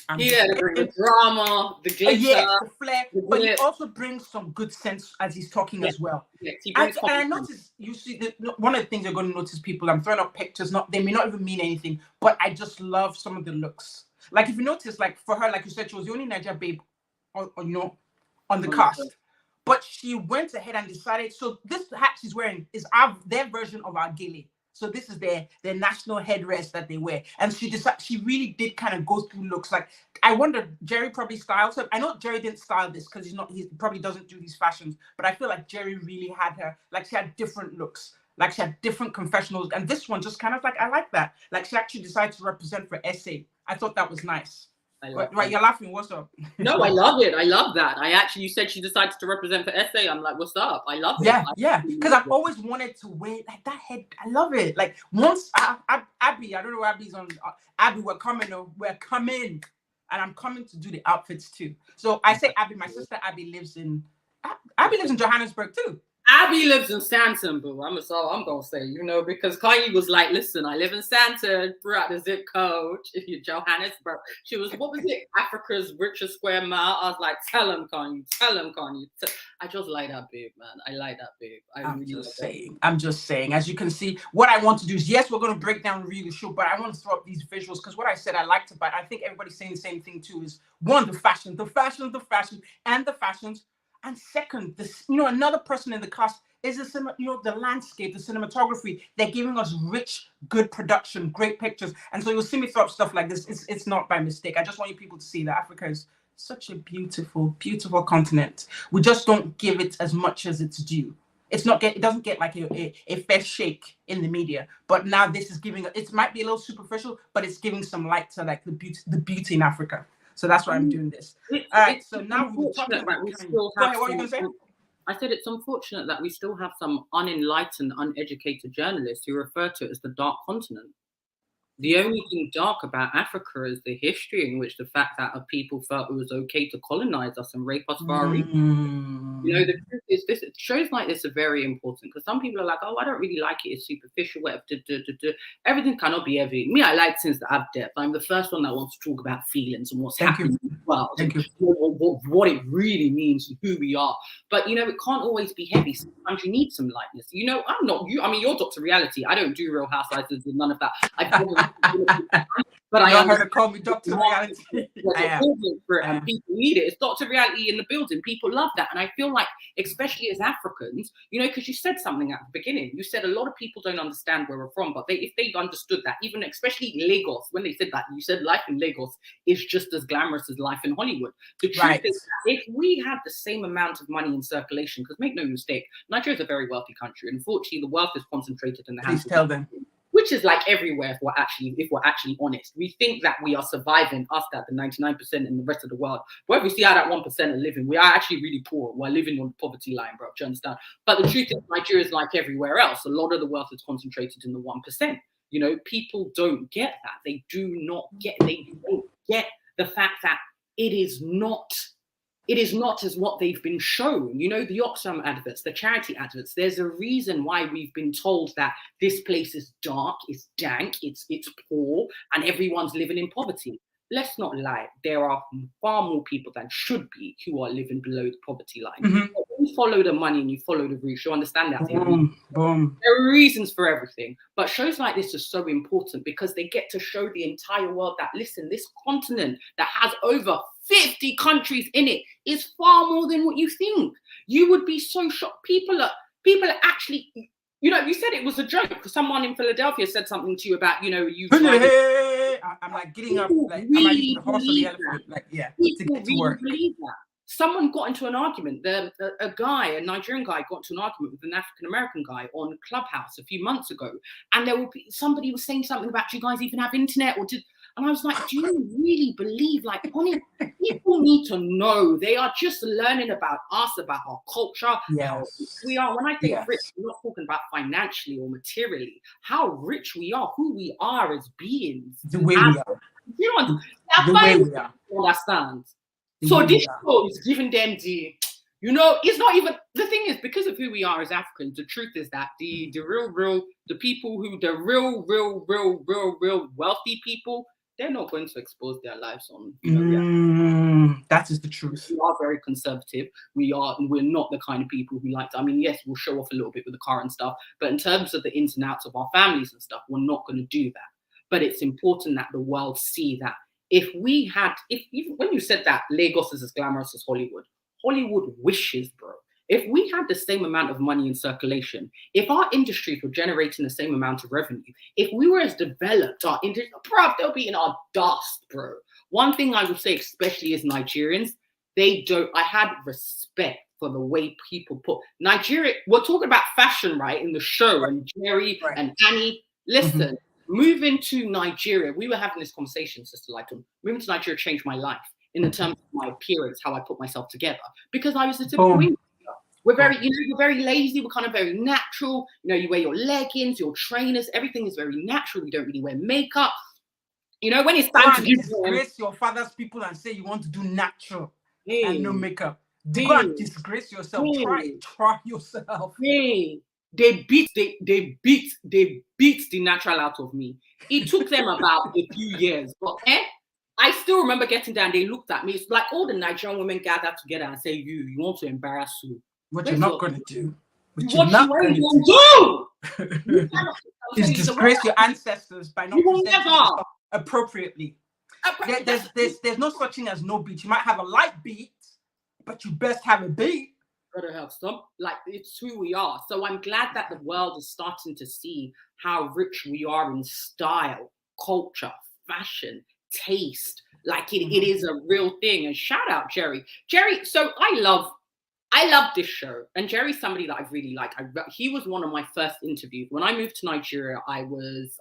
To bring the drama, the glitter, the flair, but he also brings some good sense as he's talking as well. Yes, and I noticed, you see, one of the things you're going to notice, people, I'm throwing up pictures. They may not even mean anything, but I just love some of the looks. Like if you notice, like for her, like you said, she was the only Naija babe. On the cast, but she went ahead and decided. So this hat she's wearing is their version of our gele. So this is their national headdress that they wear, and she really did kind of go through looks. Like I wonder, Jerry probably styles her. I know Jerry didn't style this because he probably doesn't do these fashions, but I feel like Jerry really had her. Like she had different looks. Like she had different confessionals, and this one just kind of like I like that. Like she actually decided to represent for SA. I thought that was nice. Right, you're laughing. What's up? No, I love it. I love that. You said she decided to represent for SA. I'm like, what's up? I love it. Yeah. Because I've always wanted to wear like that head. I love it. Like once Abby, I don't know where Abby's on. Abby, we're coming. and I'm coming to do the outfits too. So I say Abby, my sister Abby lives in Johannesburg too. Abby lives in Sandton, boo. I'm gonna say, because Kanye was like, listen, I live in Sandton, throughout the zip code, Johannesburg. She was, what was it? Africa's richest square mile. I was like, tell him, Kanye. I just like that babe, man. I like that babe. I'm just saying. As you can see, what I want to do is, yes, we're going to break down and review the show, but I want to throw up these visuals because what I said I liked about it, I think everybody's saying the same thing too, is one, the fashion, and second, this, another person in the cast is the landscape, the cinematography. They're giving us rich, good production, great pictures, and so you'll see me throw up stuff like this. It's not by mistake. I just want you people to see that Africa is such a beautiful, beautiful continent. We just don't give it as much as it's due. It doesn't get like a fair shake in the media. But now this is giving, it might be a little superficial, but it's giving some light to like the beauty in Africa. So that's why I'm doing this. All right. So now we're talking about. Go ahead. What are you going to say? I said it's unfortunate that we still have some unenlightened, uneducated journalists who refer to it as the dark continent. The only thing dark about Africa is the history in which the fact that people felt it was okay to colonize us and rape us for our reasons. The truth is, this shows like this are very important because some people are like, oh, I don't really like it. It's superficial. Whatever. Everything cannot be heavy. Me, I like things that have depth. I'm the first one that wants to talk about feelings and what's happening in the world, and what it really means and who we are. But it can't always be heavy. Sometimes you need some lightness. I'm not you. I mean, you're Dr. Reality. I don't do Real Housewives and none of that. But I am her to call me Dr. Reality. People need it. It's Dr. Reality in the building. People love that. And I feel like, especially as Africans, because you said something at the beginning. You said a lot of people don't understand where we're from, but if they understood that, even especially Lagos, when they said that, you said life in Lagos is just as glamorous as life in Hollywood. The truth is that if we had the same amount of money in circulation, because make no mistake, Nigeria is a very wealthy country. Unfortunately, the wealth is concentrated in the hands of tell them. Which is like everywhere if we're actually honest. We think that we are surviving after the 99% in the rest of the world. But if we see how that 1% are living, we are actually really poor. We're living on the poverty line, bro. Do you understand? But the truth is Nigeria is like everywhere else. A lot of the wealth is concentrated in the 1%. People don't get that. They don't get the fact that it is not as what they've been shown. The Oxfam adverts, the charity adverts, there's a reason why we've been told that this place is dark, it's dank, it's poor, and everyone's living in poverty. Let's not lie. There are far more people than should be who are living below the poverty line. When you follow the money and you follow the route, you understand that. There are reasons for everything. But shows like this are so important because they get to show the entire world that, listen, this continent that has over 50 countries in it is far more than what you think. You would be so shocked. People are actually, you said it was a joke because someone in Philadelphia said something to you about, I'm like getting up, like really, am I using the horse or the elephant? Like, yeah, to get to work. Believe that. Someone got into an argument. A Nigerian guy got into an argument with an African American guy on Clubhouse a few months ago, and somebody was saying something about, do you guys even have internet and I was like, do you really believe, like, people need to know. They are just learning about us, about our culture. How we are. When I think rich, I'm not talking about financially or materially. How rich we are, who we are as beings. The way we are. The way we are. Understand? So this show is giving them it's not even, the thing is, because of who we are as Africans, the truth is that the real wealthy people, they're not going to expose their lives on. That is the truth. We are very conservative. We're not the kind of people who like to. I mean, yes, we'll show off a little bit with the car and stuff, but in terms of the ins and outs of our families and stuff, we're not going to do that. But it's important that the world see that even when you said that Lagos is as glamorous as Hollywood wishes, bro. If we had the same amount of money in circulation, if our industries were generating the same amount of revenue, if we were as developed, our industry, bro, they'll be in our dust, bro. One thing I would say, especially as Nigerians, I had respect for the way people put Nigeria. We're talking about fashion, right, in the show, and Jerry and Annie. Listen, moving to Nigeria, we were having this conversation, Sister Lighton. Moving to Nigeria changed my life in the terms of my appearance, how I put myself together, because I was a typical We're very lazy. We're kind of very natural. You wear your leggings, your trainers. Everything is very natural. We don't really wear makeup. You know, when it's time to give disgrace your father's people and say you want to do natural and no makeup. Go and disgrace yourself. Try yourself. They beat the natural out of me. It took them about a few years, but I still remember getting down. They looked at me. It's like all the Nigerian women gathered together and say, "You want to embarrass you? What you're not going to do? What you're not going to do? Is disgrace your ancestors by not presenting yourself appropriately. There's no such thing as no beat. You might have a light beat, but you best have a beat. Gotta have some. Like, it's who we are. So I'm glad that the world is starting to see how rich we are in style, culture, fashion, taste. Like it is a real thing. And shout out Jerry. So I love this show, and Jerry's somebody that I really like. He was one of my first interviews when I moved to Nigeria. I was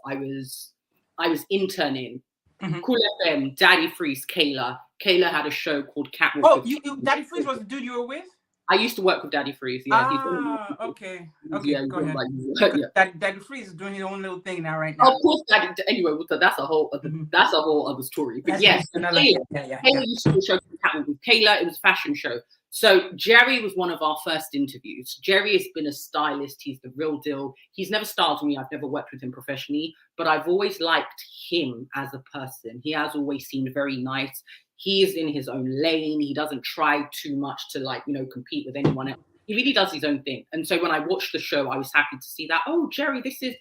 interning. Cool FM, Daddy Freeze, Kayla had a show called Catwalk. Oh, Daddy Freeze was the dude you were with? I used to work with Daddy Freeze. Yeah. Okay. Yeah, go ahead. Yeah. Daddy Freeze is doing his own little thing now, right now. Of course, anyway, that's a whole other story. But yes, Kayla used to do a show called Catwalk with Kayla. It was a fashion show. So Jerry was one of our first interviews. Jerry has been a stylist. He's the real deal. He's never styled me. I've never worked with him professionally, but I've always liked him as a person. He has always seemed very nice. He is in his own lane. He doesn't try too much to compete with anyone else. He really does his own thing. And so when I watched the show, I was happy to see that. Oh, Jerry, this is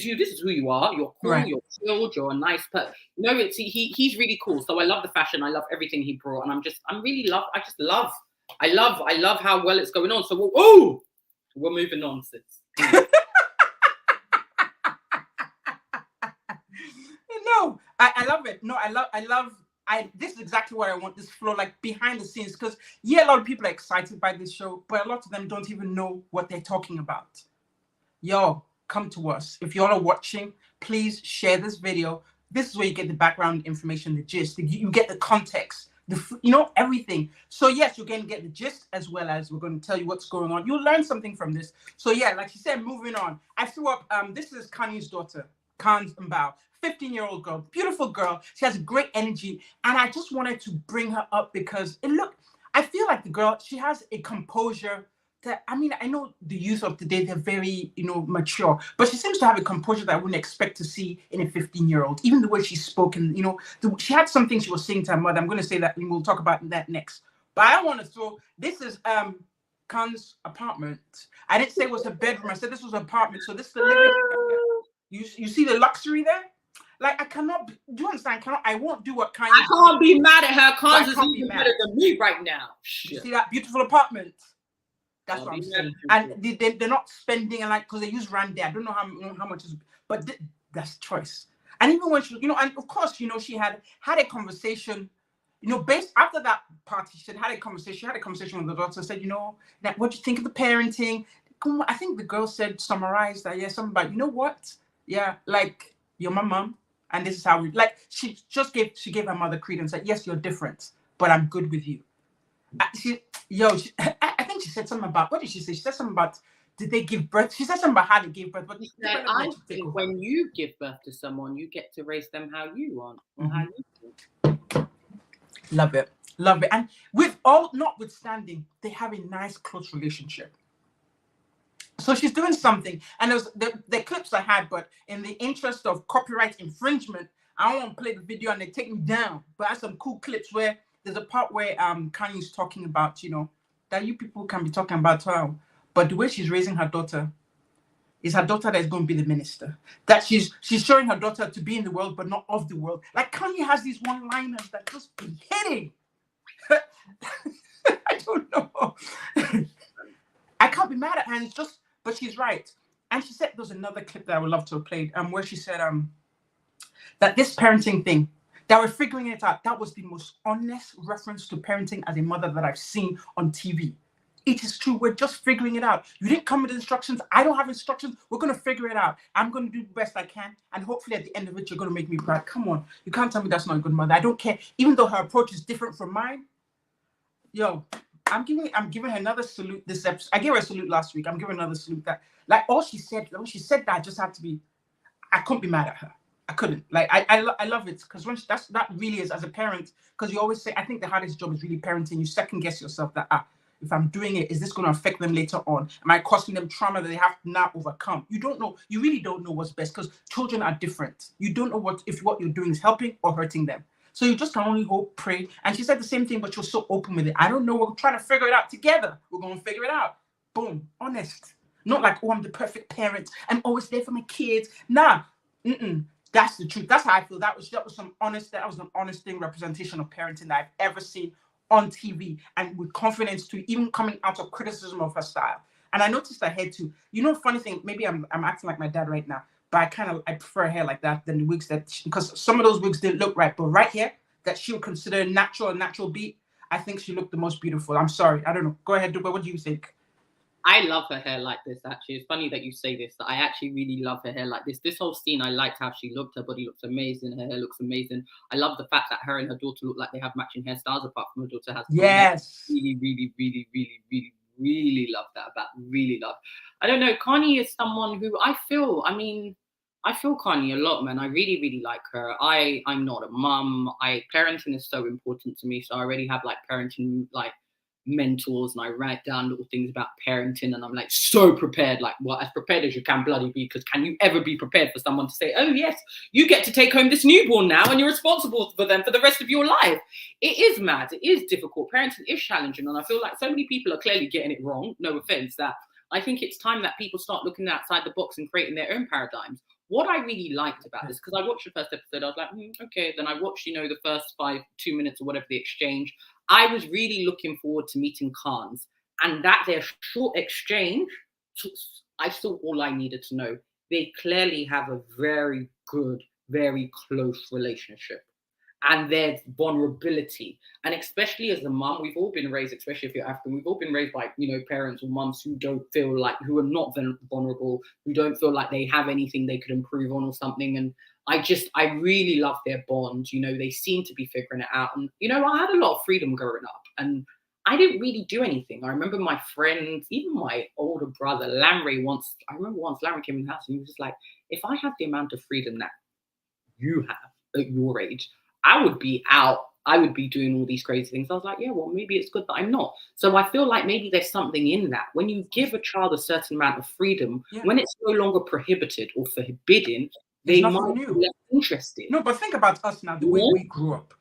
you. This is who you are. You're cool. Right. You're chilled. You're a nice person. No, he's really cool. So I love the fashion. I love everything he brought, and I love how well it's going on. So we're moving on, sis. No, I love it. No, this is exactly what I want, this flow, like behind the scenes, because a lot of people are excited by this show, but a lot of them don't even know what they're talking about. Yo, come to us. If y'all are watching, please share this video. This is where you get the background information, the gist. You get the context, everything. So yes, you're going to get the gist, as well as we're going to tell you what's going on. You'll learn something from this. So yeah, like you said, moving on. I threw up, this is Khanyi's daughter, KhanyiMbau. 15-year-old girl, beautiful girl. She has great energy, and I just wanted to bring her up because I feel like the girl, she has a composure that, I know the youth of today, they're very, mature, but she seems to have a composure that I wouldn't expect to see in a 15-year-old. Even the way she spoke, and she had something she was saying to her mother. I'm going to say that, and we'll talk about that next. But I want to throw, this is Khan's apartment. I didn't say it was her bedroom. I said this was her apartment. So this is the living area. You see the luxury there? Like, I cannot, do you understand? I won't do what Khanyi. I can't be mad at her. Khan's is even better than me right now. You see that beautiful apartment? That's what I'm saying. And they're not spending, because they use Rand there. I don't know how much is, but that's choice. And even when she, and of course, she had a conversation, based after that party, she had a conversation with the daughter, said, what do you think of the parenting? I think the girl said, summarized that, something about, what? Yeah, like, you're my mom. And this is how she gave her mother credence, like, yes, you're different, but I'm good with you. I think she said something about, what did she say? She said something about, did they give birth? She said something about how they gave birth. But I think when you give birth to someone, you get to raise them how you want, or how you do. Love it. Love it. And with all, notwithstanding, they have a nice, close relationship. So she's doing something, and there's the clips I had, but in the interest of copyright infringement, I don't want to play the video and they take me down. But I have some cool clips where there's a part where Khanyi's talking about, that you people can be talking about her, but the way she's raising her daughter is her daughter that is going to be the minister. That she's showing her daughter to be in the world, but not of the world. Like, Khanyi has these one-liners that just be hitting. I don't know. I can't be mad at her, and it's just. But she's right. And she said, there's another clip that I would love to have played, where she said that this parenting thing, that we're figuring it out, that was the most honest reference to parenting as a mother that I've seen on TV. It is true. We're just figuring it out. You didn't come with instructions. I don't have instructions. We're going to figure it out. I'm going to do the best I can. And hopefully at the end of it, you're going to make me proud. Come on. You can't tell me that's not a good mother. I don't care. Even though her approach is different from mine. Yo, I'm giving her another salute this episode. I gave her a salute last week. I'm giving her another salute that, like, all she said, when she said that, I just have to be, I couldn't be mad at her. I couldn't. Like, I love it because that really is, as a parent, because you always say, I think the hardest job is really parenting. You second guess yourself that, if I'm doing it, is this going to affect them later on? Am I causing them trauma that they have to now overcome? You don't know. You really don't know what's best because children are different. You don't know if what you're doing is helping or hurting them. So you just can only hope, pray. And she said the same thing, but she was so open with it. I don't know. We're trying to figure it out together. We're going to figure it out. Boom. Honest. Not like, oh, I'm the perfect parent. I'm always there for my kids. Nah. That's the truth. That's how I feel. That was an honest thing, representation of parenting that I've ever seen on TV, and with confidence too, even coming out of criticism of her style. And I noticed her hair too. You know, funny thing, maybe I'm acting like my dad right now, but I prefer hair like that than the wigs because some of those wigs didn't look right. But right here, that she would consider a natural beat, I think she looked the most beautiful. I'm sorry. I don't know. Go ahead, Duba. What do you think? I love her hair like this, actually. It's funny that you say this, that I actually really love her hair like this. This whole scene, I liked how she looked. Her body looks amazing. Her hair looks amazing. I love the fact that her and her daughter look like they have matching hairstyles, apart from her daughter has. Yes. Really, really, really, really, really, really love that. Really love. I don't know. Khanyi is someone who I feel Khanyi a lot, man. I really, really like her. I'm not a mum. Parenting is so important to me. So I already have like parenting, like, mentors, and I write down little things about parenting, and I'm like so prepared, like, well, as prepared as you can bloody be, because can you ever be prepared for someone to say, oh yes, you get to take home this newborn now and you're responsible for them for the rest of your life? It is mad. It is difficult. Parenting is challenging, and I feel like so many people are clearly getting it wrong. No offense, that I think it's time that people start looking outside the box and creating their own paradigms. What I really liked about this, because I watched the first episode, I was like, okay. Then I watched, the first 2 minutes or whatever, the exchange. I was really looking forward to meeting Khans, and that their short exchange, I saw all I needed to know. They clearly have a very good, very close relationship. And there's vulnerability. And especially as a mum, we've all been raised, especially if you're African, we've all been raised by, parents or mums who don't feel like, who are not vulnerable, who don't feel like they have anything they could improve on or something. And I really love their bond. They seem to be figuring it out. And, I had a lot of freedom growing up, and I didn't really do anything. I remember my friends, even my older brother, Lamre, once Lamre came in the house and he was just like, if I had the amount of freedom that you have at your age, I would be out. I would be doing all these crazy things. I was like, yeah, well, maybe it's good that I'm not. So I feel like maybe there's something in that. When you give a child a certain amount of freedom, when it's no longer prohibited or forbidden, they might be less interested. No, but think about us now, the way we grew up.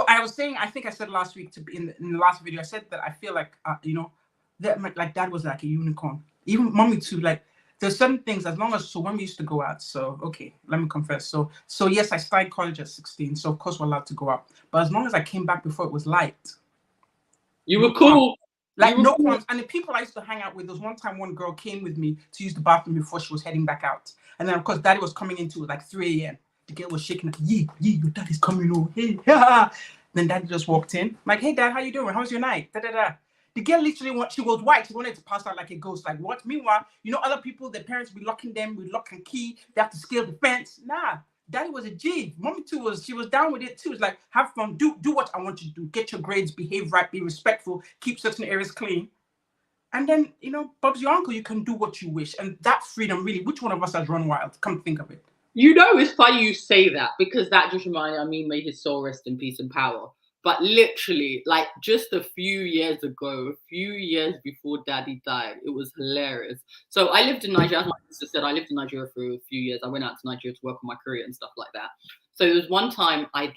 I think I said last week in the last video, I said that I feel like, that like dad was like a unicorn. Even mommy too, like, there's certain things, as long as, so when we used to go out, so, okay, let me confess. So yes, I started college at 16, so of course we're allowed to go out. But as long as I came back before it was light. You were cool. Like, no qualms. And the people I used to hang out with, there was one time one girl came with me to use the bathroom before she was heading back out. And then, of course, daddy was coming into like 3 a.m. The girl was shaking like, yeah, your daddy's coming over. Hey, yeah. Then daddy just walked in. I'm like, hey, dad, how you doing? How's your night? The girl literally, she was white. She wanted to pass out like a ghost. Like, what? Meanwhile, other people, their parents be locking them with lock and key. They have to scale the fence. Nah, daddy was a G. Mommy too she was down with it too. It's like, have fun. Do what I want you to do. Get your grades, behave right, be respectful, keep certain areas clean. And then, Bob's your uncle. You can do what you wish. And that freedom, really, which one of us has run wild? Come think of it. It's funny you say that, because that just reminded me, may his soul rest in peace and power. But literally, like, just a few years ago, a few years before daddy died, it was hilarious. So I lived in Nigeria, as my sister said, I lived in Nigeria for a few years. I went out to Nigeria to work on my career and stuff like that. So there was one time I'd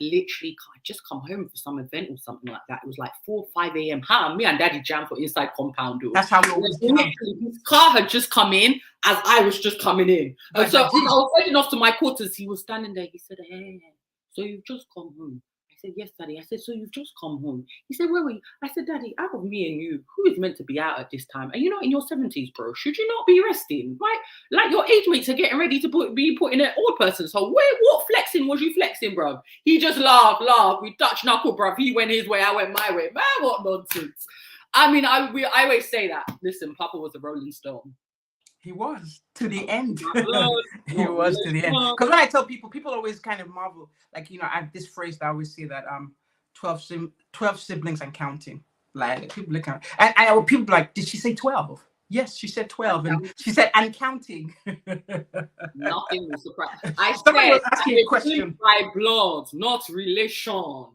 just come home for some event or something like that. It was like 4 or 5 a.m. Me and daddy jammed for inside compound door. That's how we always do. His car had just come in as I was just coming in. And so I was heading off to my quarters. He was standing there. He said, hey, so you've just come home? I said, yes, daddy. I said, so you've just come home? He said, where were you? I said, daddy, out of me and you, who is meant to be out at this time? And you're not in your 70s, bro. Should you not be resting? Right? Like, your age mates are getting ready to be put in an old person's home. What flexing was you flexing, bro? He just laughed. We touched knuckle, bro. He went his way, I went my way. Man, what nonsense. I mean, I always say that. Listen, Papa was a Rolling Stone. He was to the end. He was to the end. Because when I tell people always kind of marvel. Like, I have this phrase that I always say that 12 siblings and counting. Like, people look at, and people like, did she say 12? Yes, she said 12, and she said, and counting. Nothing will surprise. I Somebody said, was asking a question. by blood, not relation.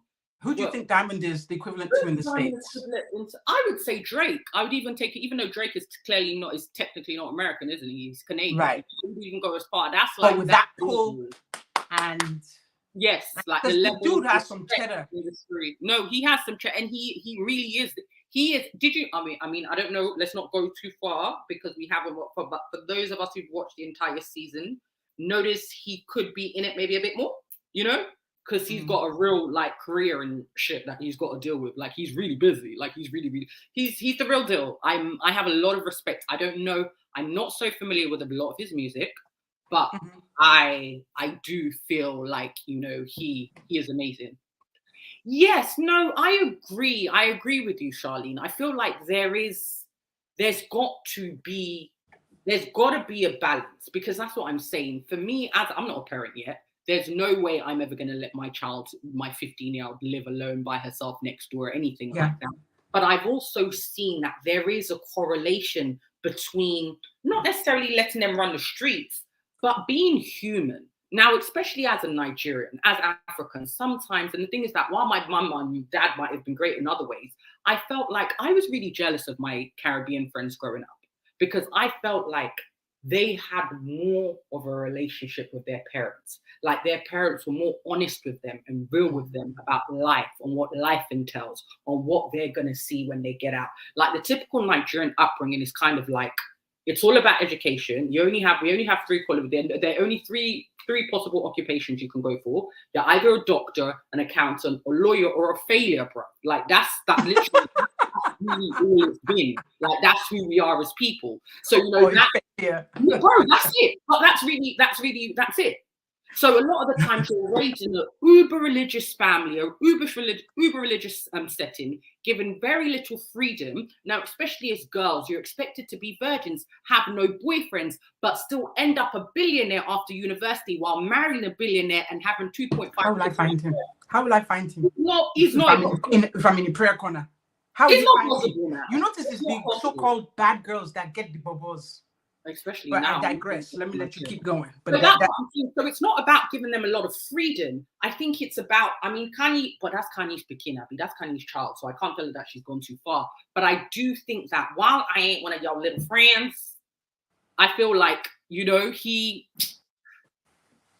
Who do you think Diamond is the equivalent to in the States? I would say Drake. I would even take it, even though Drake is clearly not, is technically not American, isn't he? He's Canadian. Right. I wouldn't even go as far. That's but like with that pull and yes, like the level. The dude has some cheddar. No, he has some cheddar, and he really is. He is. Did you? I mean, I don't know. Let's not go too far because we haven't. But for those of us who've watched the entire season, notice he could be in it maybe a bit more. You know. Because he's got a real like career and shit that he's got to deal with. Like he's really busy. Like he's really he's the real deal. I have a lot of respect. I don't know. I'm not so familiar with a lot of his music, but I do feel like, you know, he is amazing. Yes, no, I agree. I agree with you, Charlene. I feel like there's got to be a balance, because that's what I'm saying. For me, as I'm not a parent yet, there's no way I'm ever going to let my child, my 15-year-old, live alone by herself next door or anything like that. But I've also seen that there is a correlation between not necessarily letting them run the streets, but being human. Now, especially as a Nigerian, as African, sometimes, and the thing is that while my mum and dad might have been great in other ways, I felt like I was really jealous of my Caribbean friends growing up, because I felt like they had more of a relationship with their parents. Like their parents were more honest with them and real with them about life and what life entails, on what they're going to see when they get out. Like the typical Nigerian upbringing is kind of like, it's all about education. We only have 3 qualifications. There are only three possible occupations you can go for. You're either a doctor, an accountant, a lawyer, or a failure, bro. Like that's literally really all it's been. Like that's who we are as people. So you know bro, that's it. But that's it. So a lot of the times you're raised in an uber religious family or uber religious setting, given very little freedom. Now, especially as girls, you're expected to be virgins, have no boyfriends, but still end up a billionaire after university while marrying a billionaire and having 2.5. How will I find him? How will I find him? No, he's not. If I'm in the prayer corner. How it's not possible now. You notice it's the so-called bad girls that get the bubbles. Especially but now. I digress. Let me let you keep going. But so it's not about giving them a lot of freedom. I think it's about, I mean, Khanyi, but that's Khanyi's Bikinabi, that's Khanyi's child, so I can't tell her that she's gone too far. But I do think that while I ain't one of y'all little friends, I feel like, you know,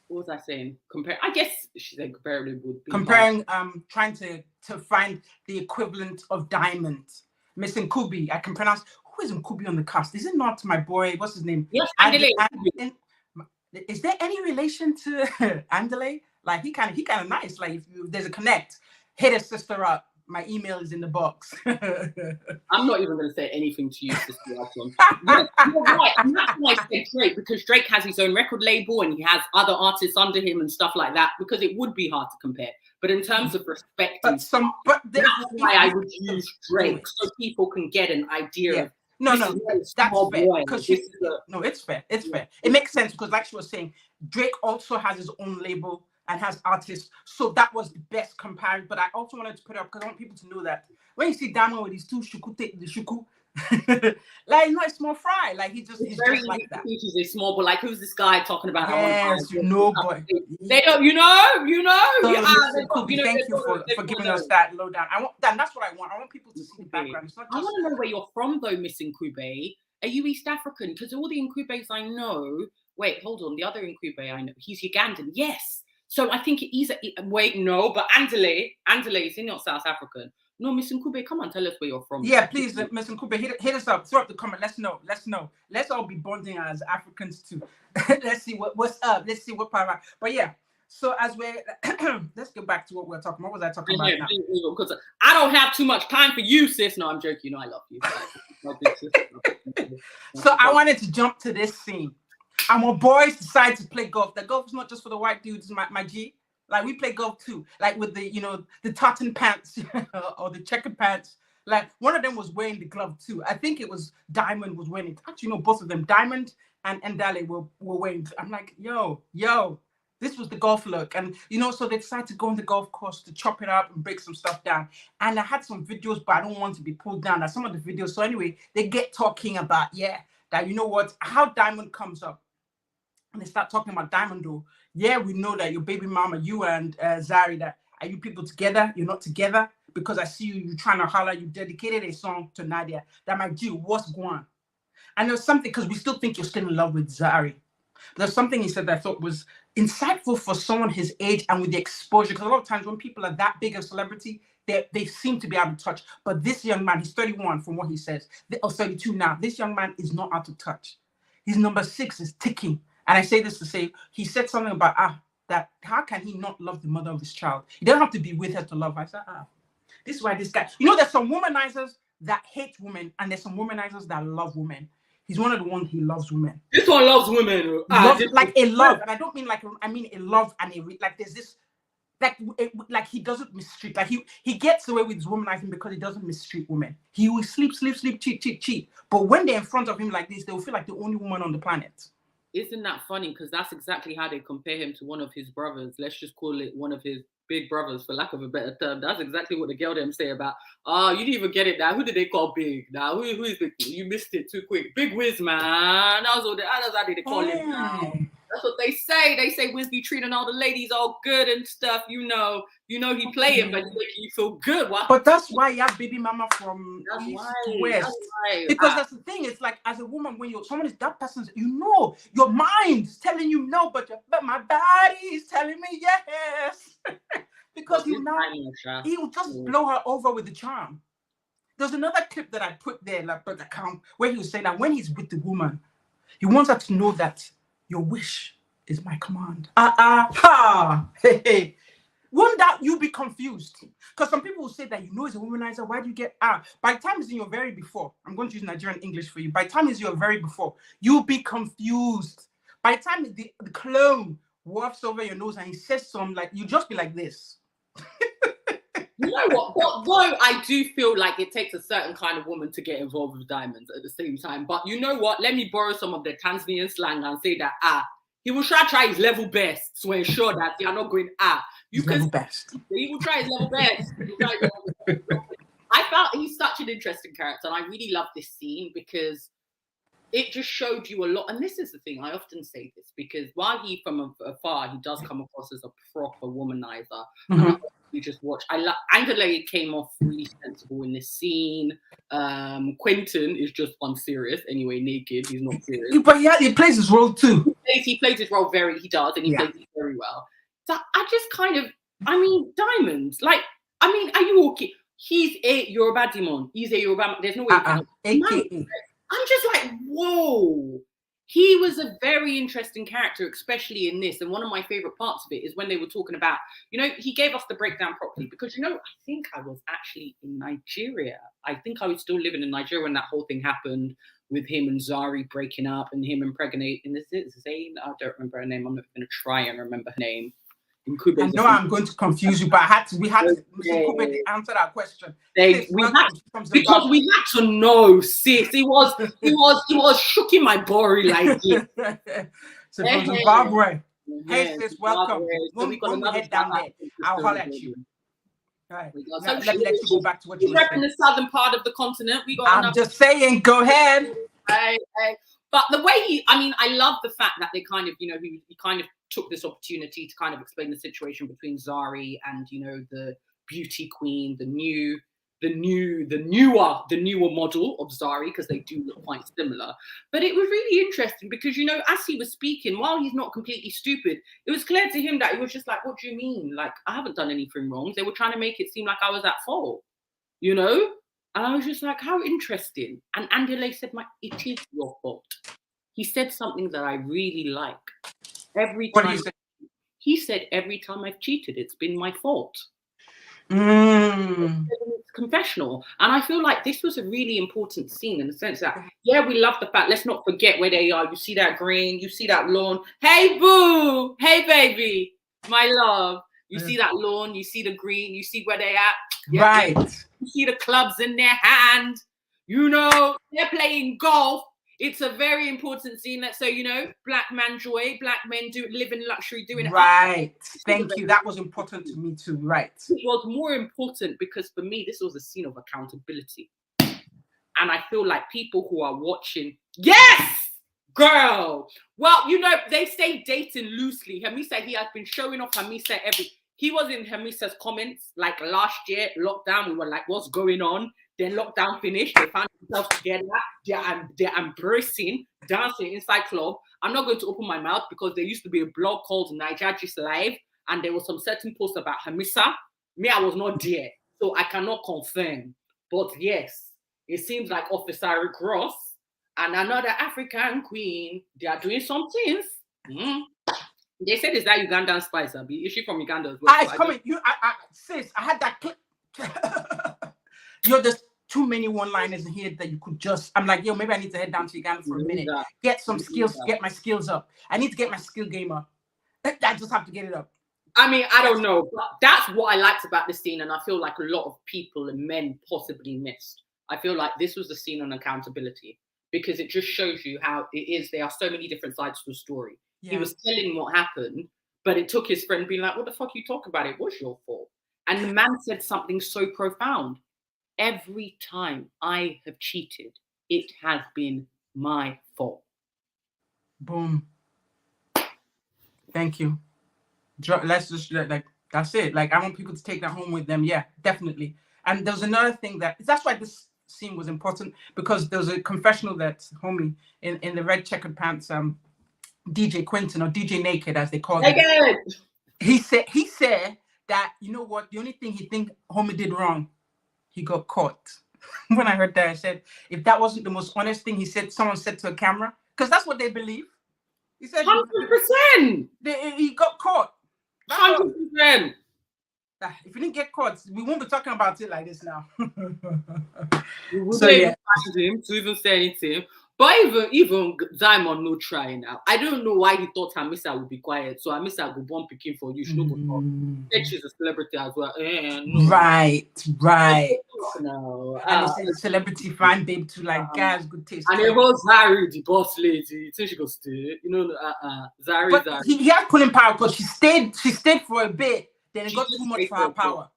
what was I saying? I guess she said comparative would be comparing, trying to find the equivalent of diamond. Miss Nkubi, I can pronounce. Who is Nkubi on the cast? Is it not my boy? What's his name? Yes, Andele. Is there any relation to Andele? Like he kind of nice. Like if there's a connect, hit his sister up. My email is in the box. I'm not even going to say anything to you, Sister You're right. And that's why I said Drake, because Drake has his own record label and he has other artists under him and stuff like that, because it would be hard to compare. But in terms of respect, that's why I would use Drake, so people can get an idea of. No, that's fair. It's fair. It's fair. It makes sense because, like she was saying, Drake also has his own label and has artists. So that was the best comparison. But I also wanted to put it up because I want people to know that when you see Diamond with these two shuku, take the shuku, like no, it's small fry. Like he's just like that. He's a small, but like who's this guy talking about? Yes, no boy. They don't, you know. Thank you for giving us that lowdown. That's what I want. I want people to see the background. It's not just... I want to know where you're from, though, Miss Nkube. Are you East African? Because all the Nkubes I know. Wait, hold on. The other Nkube I know, he's Ugandan. Yes. So I think he's but Andele is he not South African? No, Miss Nkube, come on, tell us where you're from. Yeah, please, Miss Nkube, hit us up. Throw up the comment. Let's know. Let's all be bonding as Africans too. Let's see what's up. Let's see what part. But yeah, so as we're let's get back to what we're talking. What was I talking about now? Because I don't have too much time for you, sis. No, I'm joking. You know I love you. So I wanted to jump to this scene. And my boys decided to play golf. The golf is not just for the white dudes, my G. Like we play golf too, like with the the tartan pants or the checkered pants. Like one of them was wearing the glove too. I think it was Diamond was wearing it. Actually, no, both of them, Diamond and Ndale were wearing. I'm like, yo, This was the golf look. And, you know, so they decided to go on the golf course to chop it up and break some stuff down. And I had some videos, but I don't want to be pulled down. That's some of the videos. So anyway, they get talking about, that, you know what, how Diamond comes up. And they start talking about Diamond, though. Yeah, we know that your baby mama, you and Zari, that are you people together? You're not together? Because I see you trying to holler. You dedicated a song to Nadia. That might do. What's going on? And there's something, because we still think you're still in love with Zari. There's something he said that I thought was insightful for someone his age and with the exposure. Because a lot of times when people are that big a celebrity, they seem to be out of touch. But this young man, he's 31 from what he says, or 32 now. This young man is not out of touch. His number 6 is ticking. And I say this to say, he said something about, that how can he not love the mother of his child? He doesn't have to be with her to love her. I said, this is why this guy, you know, there's some womanizers that hate women and there's some womanizers that love women. He's one of the ones, he loves women. This one loves women. Like a love. And I don't mean like, I mean a love and like there's this, like he doesn't mistreat. Like he gets away with his womanizing because he doesn't mistreat women. He will sleep, cheat. But when they're in front of him like this, they will feel like the only woman on the planet. Isn't that funny? Because that's exactly how they compare him to one of his brothers. Let's just call it one of his big brothers, for lack of a better term. That's exactly what the girl them say about, you didn't even get it now. Who did they call big? Now, who is big? You missed it too quick. Big Wiz, man. That's how they call him now. That's what they say. They say Wiz be treating all the ladies all good and stuff. You know he playing, but he's making you feel good. Why? But that's why you have baby mama from east to west. Because that's the thing. It's like as a woman, when someone is that person's, your mind is telling you no, but my body is telling me yes. Because he will just blow her over with the charm. There's another clip that I put there, like but account, where he was saying that when he's with the woman, he wants her to know that your wish is my command. Hey. Won't that you be confused? Because some people will say that he's a womanizer. Why do you get By the time it's in your very before, I'm going to use Nigerian English for you. By the time it's your very before, you'll be confused. By the time the clone wafts over your nose and he says something, like you just be like this. You know what? Though I do feel like it takes a certain kind of woman to get involved with diamonds at the same time. But you know what? Let me borrow some of the Tanzanian slang and say that he will try his level best to ensure that they are not going you can best. He will try his level best. I felt he's such an interesting character, and I really love this scene because it just showed you a lot. And this is the thing, I often say this because while he from afar he does come across as a proper womanizer. And you just watch. Angela came off really sensible in this scene. Quentin is just unserious. Anyway, naked. He's not serious. But he plays his role too. He plays his role he does, and he plays it very well. So I just diamonds. Like, are you okay? He's a Yoruba demon. He's a Yoruba. There's no way. I'm just like, whoa. He was a very interesting character, especially in this. And one of my favorite parts of it is when they were talking about, he gave us the breakdown properly because, I think I was actually in Nigeria. I think I was still living in Nigeria when that whole thing happened with him and Zari breaking up and him impregnating. Is it Zayn? I don't remember her name. I'm not going to try and remember her name. I know I'm going to confuse you, but we had to answer that question. Because we had to know, sis. He was shooking my body like this. So from Zimbabwe. Hey sis, welcome. When we head down there, I'll holler at you. All right. Let you go back to what you were saying. In the southern part of the continent, I'm just saying, go ahead. But the way I love the fact that they kind of, he kind of took this opportunity to kind of explain the situation between Zari and, the beauty queen, the newer model of Zari, because they do look quite similar. But it was really interesting because, as he was speaking, while he's not completely stupid, it was clear to him that it was just like, what do you mean? Like, I haven't done anything wrong. They were trying to make it seem like I was at fault, And I was just like, how interesting. And Andile said, it is your fault. He said something that I really like. He said, every time I've cheated, it's been my fault. It's confessional. And I feel like this was a really important scene in the sense that, we love the fact, let's not forget where they are. You see that green, you see that lawn. Hey, boo. Hey, baby. My love. You see that lawn, you see the green, you see where they at. Right. You see the clubs in their hand. They're playing golf. It's a very important scene. So, you know, black man joy, black men live in luxury, doing it. Right. Thank you. That was important to me too. Right. It was more important because for me, this was a scene of accountability. And I feel like people who are watching, yes, girl. Well, you know, they say dating loosely. Hamisa, he has been showing off Hamisa he was in Hamisa's comments like last year, lockdown. We were like, what's going on? Then lockdown finished. They found themselves together. They're embracing, dancing inside club. I'm not going to open my mouth because there used to be a blog called LolaAjisafe, and there was some certain posts about Hamisa. Me, I was not there, so I cannot confirm. But yes, it seems like Officer Rick Ross and another African queen, they are doing some things. They said, is that Ugandan spice? Is she from Uganda as well? It's coming. Sis, I had that clip. There's too many one-liners in here that you could just, I'm like, yo, maybe I need to head down to Uganda for a minute. Get some skills, get my skills up. I need to get my skill game up. I just have to get it up. I mean, I don't know. But that's what I liked about this scene, and I feel like a lot of people and men possibly missed. I feel like this was the scene on accountability because it just shows you how it is. There are so many different sides to the story. Yeah. He was telling what happened, but it took his friend being like, what the fuck you talk about? It was your fault. And the man said something so profound. Every time I have cheated, it has been my fault. Boom. Thank you. Let's just like, that's it. Like, I want people to take that home with them. Yeah, definitely. And there's another thing that's why this scene was important, because there was a confessional that homie in the red checkered pants, DJ Quentin, or DJ Naked as they call it. He said that, you know what, the only thing he think homie did wrong, he got caught. When I heard that, I said, if that wasn't the most honest thing someone said to a camera, because that's what they believe. He said 100%. He got caught. 100%. If you didn't get caught, we won't be talking about it like this now. We wouldn't even find him to even say anything. But even Diamond no try now. I don't know why he thought Hamisa would be quiet. So Hamisa go born picking for you. She no go talk. Said she's a celebrity as well. No. Right. No. And it's a celebrity fan babe to like guys good taste. And it was Zari, the boss lady. So she go stay. You know, Zari. But he had pulling power because she stayed for a bit. Then it got too much for her power.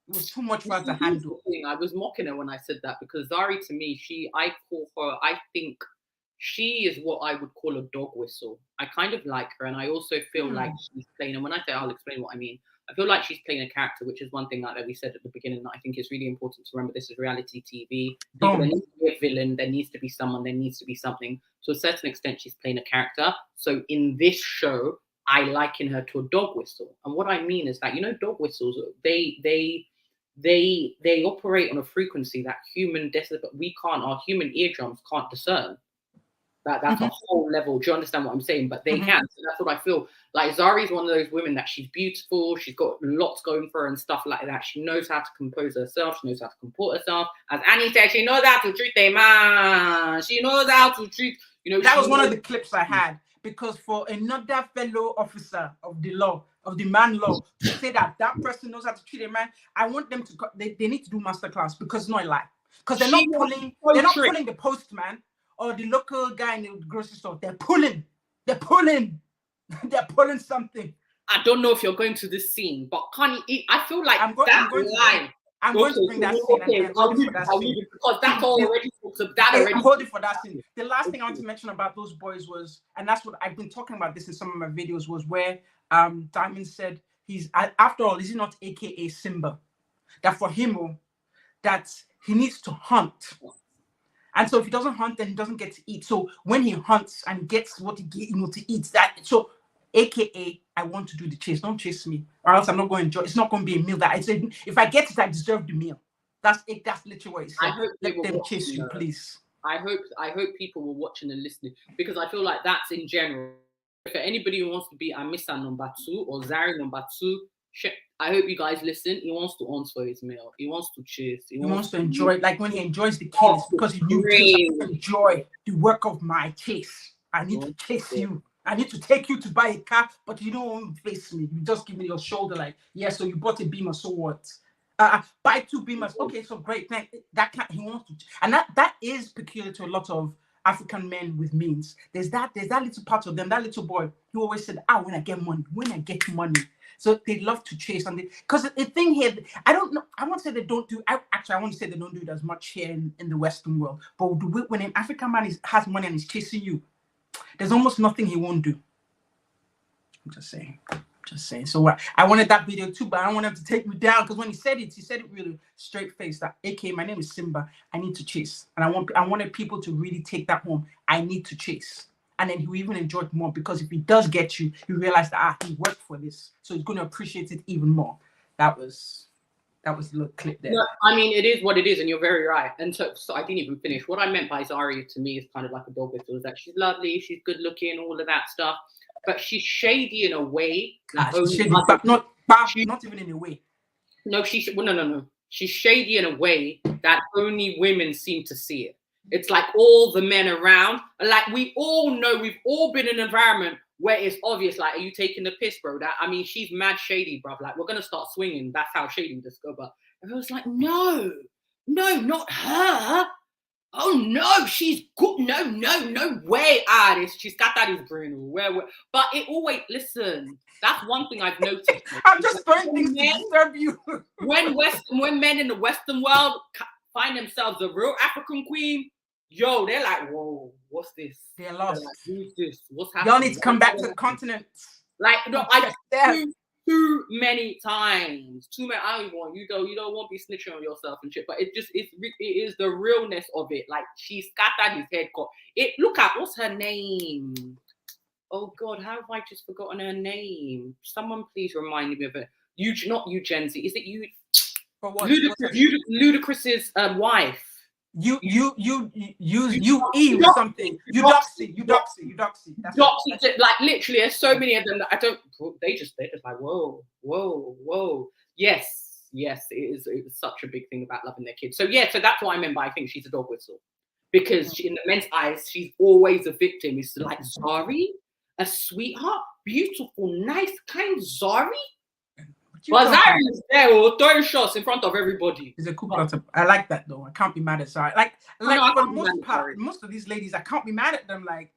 It was too much for her to handle. I was mocking her when I said that because Zari, to me, I think she is what I would call a dog whistle. I kind of like her, and I also feel like she's playing, and when I say I'll explain what I mean, I feel like she's playing a character, which is one thing that we said at the beginning that I think is really important to remember. This is reality TV. There needs to be a villain, there needs to be someone, there needs to be something. To a certain extent, she's playing a character. So in this show, I liken her to a dog whistle. And what I mean is that, you know, dog whistles, they operate on a frequency that our human eardrums can't discern. That's a whole level. Do you understand what I'm saying? But they can. So that's what I feel. Like Zari's one of those women that she's beautiful. She's got lots going for her and stuff like that. She knows how to compose herself. She knows how to comport herself. As Annie said, she knows how to treat a man. She knows how to treat, you know. That was one of the clips I had. Because for another fellow officer of the law, of the man law, to say that person knows how to treat a man, I want them to, they need to do masterclass, because it's not a lie. Because they're not pulling the postman or the local guy in the grocery store. They're pulling something. I don't know if you're going to this scene, but I feel like I'm going to bring that scene. Because that's already I'm holding for that scene. The last thing I want to mention about those boys was, and that's what I've been talking about this in some of my videos, was where Diamond said after all, is he not AKA Simba? That for him, that he needs to hunt. And so if he doesn't hunt, then he doesn't get to eat. So when he hunts and gets what he get, to eat, so AKA, I want to do the chase. Don't chase me, or else I'm not going to enjoy. It's not going to be a meal that I said. If I get it, I deserve the meal. That's it. That's literally what it said. I hope let them chase you, please. I hope people were watching and listening, because I feel like that's in general. If anybody who wants to be Amisa number 2 or Zari number 2, I hope you guys listen. He wants to answer his meal. He wants to chase. He wants to enjoy. Like when he enjoys the kill, because he knew to enjoy the work of my chase. I need to chase you. I need to take you to buy a car, but you don't face me. You just give me your shoulder, like, yeah, so you bought a Beamer, so what? Buy 2 Beamers. Okay, so great. He wants to, and that is peculiar to a lot of African men with means. There's that little part of them, that little boy who always said, when I get money. So they love to chase, and because the thing here, I don't know, I won't say they don't do. I want to say they don't do it as much here in the Western world. But when an African man has money and is chasing you, there's almost nothing he won't do. I'm just saying. So I wanted that video too, but I don't want him to take me down, because when he said it really straight faced. That, AK, my name is Simba. I need to chase, and I wanted people to really take that home. I need to chase. And then he will even enjoy it more, because if he does get you, you realize that he worked for this, so he's going to appreciate it even more. That was a little clip there. No, I mean, it is what it is, and you're very right. And so I didn't even finish. What I meant by Zari to me is kind of like a dog whistle. Is that she's lovely, she's good looking, all of that stuff, but she's shady in a way. Like shady, but not even in a way. No, no. She's shady in a way that only women seem to see it. It's like all the men around, like we all know, we've all been in an environment where it's obvious, like, are you taking the piss, bro? She's mad shady, bro. Like, we're going to start swinging. That's how shady this go. But everyone's like, no, not her. Oh, no, she's good. No way. She's got that in brain. Where? But it always, listen, that's one thing I've noticed. I'm just throwing things to disturb you. when men in the Western world find themselves a real African queen, yo, they're like, whoa, what's this? They're lost. Like, who's this? What's happening? Y'all need to come back to the continent. Like, no, too many times. Too many. I don't even want you don't want to be snitching on yourself and shit. But it is the realness of it. Like, she's got that his head caught. Look at what's her name? Oh God, how have I just forgotten her name? Someone please remind me of it. Not you, Gen Z. Is it you? For what? Ludacris's wife. You something. You doxy. Like, literally, there's so many of them that I don't. They're just like, whoa. Yes, it is such a big thing about loving their kids. So that's what I meant by I think she's a dog whistle, because in the men's eyes, she's always a victim. It's like, Zari, a sweetheart, beautiful, nice, kind Zari. But Zari is there throwing shots in front of everybody. He's a cool concept. I like that though. I can't be mad at Zari. Like for the most part, most of these ladies, I can't be mad at them. Like,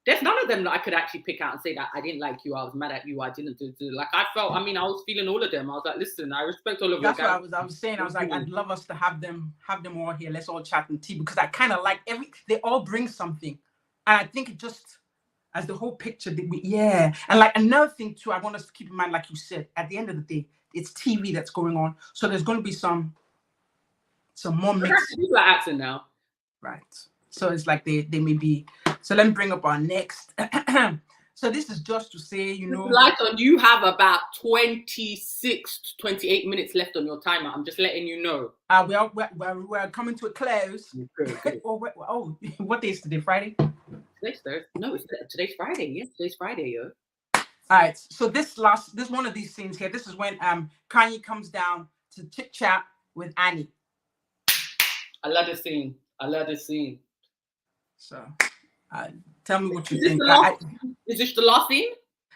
there's none of them that I could actually pick out and say that I didn't like you, I was mad at you, I didn't do. Like, I was feeling all of them. I was like, listen, I respect all of you. That's what I was saying. I was like, I'd love us to have them all here. Let's all chat and tea, because I kind of like they all bring something, and I think it just, as the whole picture, and like another thing too, I want us to keep in mind, like you said, at the end of the day, it's TV that's going on, so there's going to be some more mix. People are acting now, right? So it's like they may be. So let me bring up our next. So this is just to say, Lighton, you have about 26 to 28 minutes left on your timer. I'm just letting you know. We're coming to a close. Okay. What day is today? Friday? Today's Thursday. No, today's Friday. Yes, today's Friday, yo. All right. So this one of these scenes here. This is when Kanye comes down to chit chat with Annie. I love this scene. So, tell me what you think. Is this the last scene?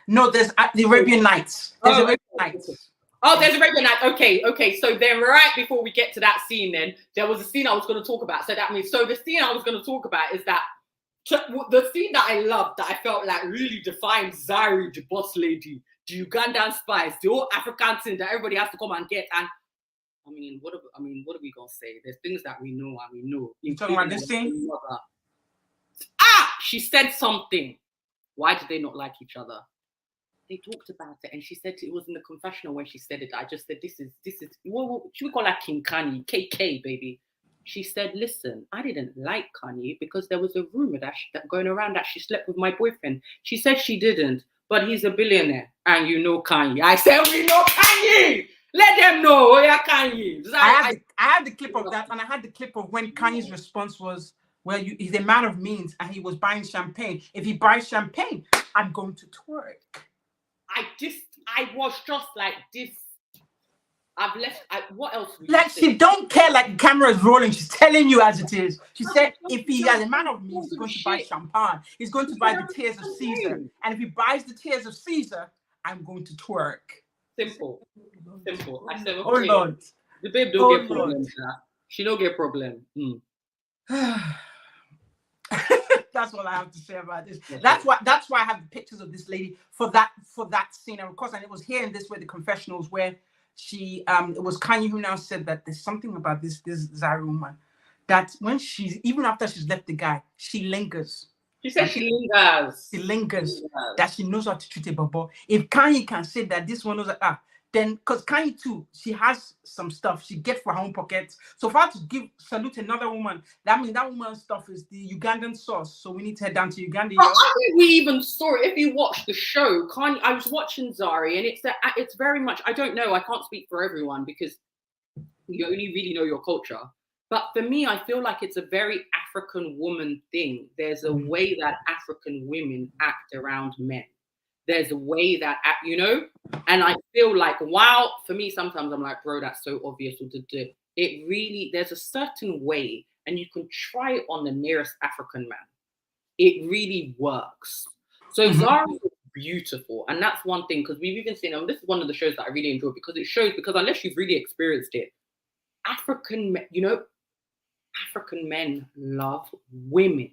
No, there's the Arabian Nights. There's Arabian Nights. Oh, there's Arabian Nights. Okay. So then, right before we get to that scene, then there was a scene I was going to talk about. So the scene I was going to talk about is that the scene that I loved, that I felt like really defined Zari, the boss lady, the Ugandan spies, the whole African thing that everybody has to come and get. And what are we gonna say? There's things that we know and we know. You talking about this scene? She said something. Why did they not like each other? They talked about it, and she said it was in the confessional when she said it. I just said, this is. What should we call that? King Kanye, KK, baby. She said, listen, I didn't like Kanye because there was a rumor that going around that she slept with my boyfriend. She said she didn't, but he's a billionaire, and you know Kanye. I said, we know Kanye. Let them know. Oh yeah, Kanye. I had the clip of that, and I had the clip of when Kanye's response was, well, he's a man of means, and he was buying champagne. If he buys champagne, I'm going to twerk. I was just like this. What else? Like, she don't care. Like, the camera is rolling. She's telling you as it is. She said, if he has a man of means, he's going to buy champagne. He's going to buy the tears of Caesar. And if he buys the tears of Caesar, I'm going to twerk. Simple. I said, okay. Oh Lord. The babe don't get problems. She don't get problem. That's all I have to say about this. That's why I have the pictures of this lady for that scene. And of course, and it was here in this way, the confessionals, where she it was Kanye who now said that there's something about this Zari woman that when she's, even after she's left the guy, she lingers. She said she lingers. She lingers. That she knows how to treat a bobo. If Kanye can say that this one knows that, then because Kanye too, she has some stuff she gets for her own pockets. So for her to give salute another woman, that means that woman's stuff is the Ugandan sauce. So we need to head down to Uganda. I think we even saw it. If you watch the show, Kanye, I was watching Zari, and it's very much, I don't know, I can't speak for everyone because you only really know your culture. But for me, I feel like it's a very African woman thing. There's a way that African women act around men. There's a way that, you know, and I feel like, wow, for me, sometimes I'm like, bro, that's so obvious. It really, there's a certain way, and you can try it on the nearest African man. It really works. So Zari is beautiful. And that's one thing, because we've even seen, this is one of the shows that I really enjoy, because it shows, because unless you've really experienced it, African men, you know, African men love women.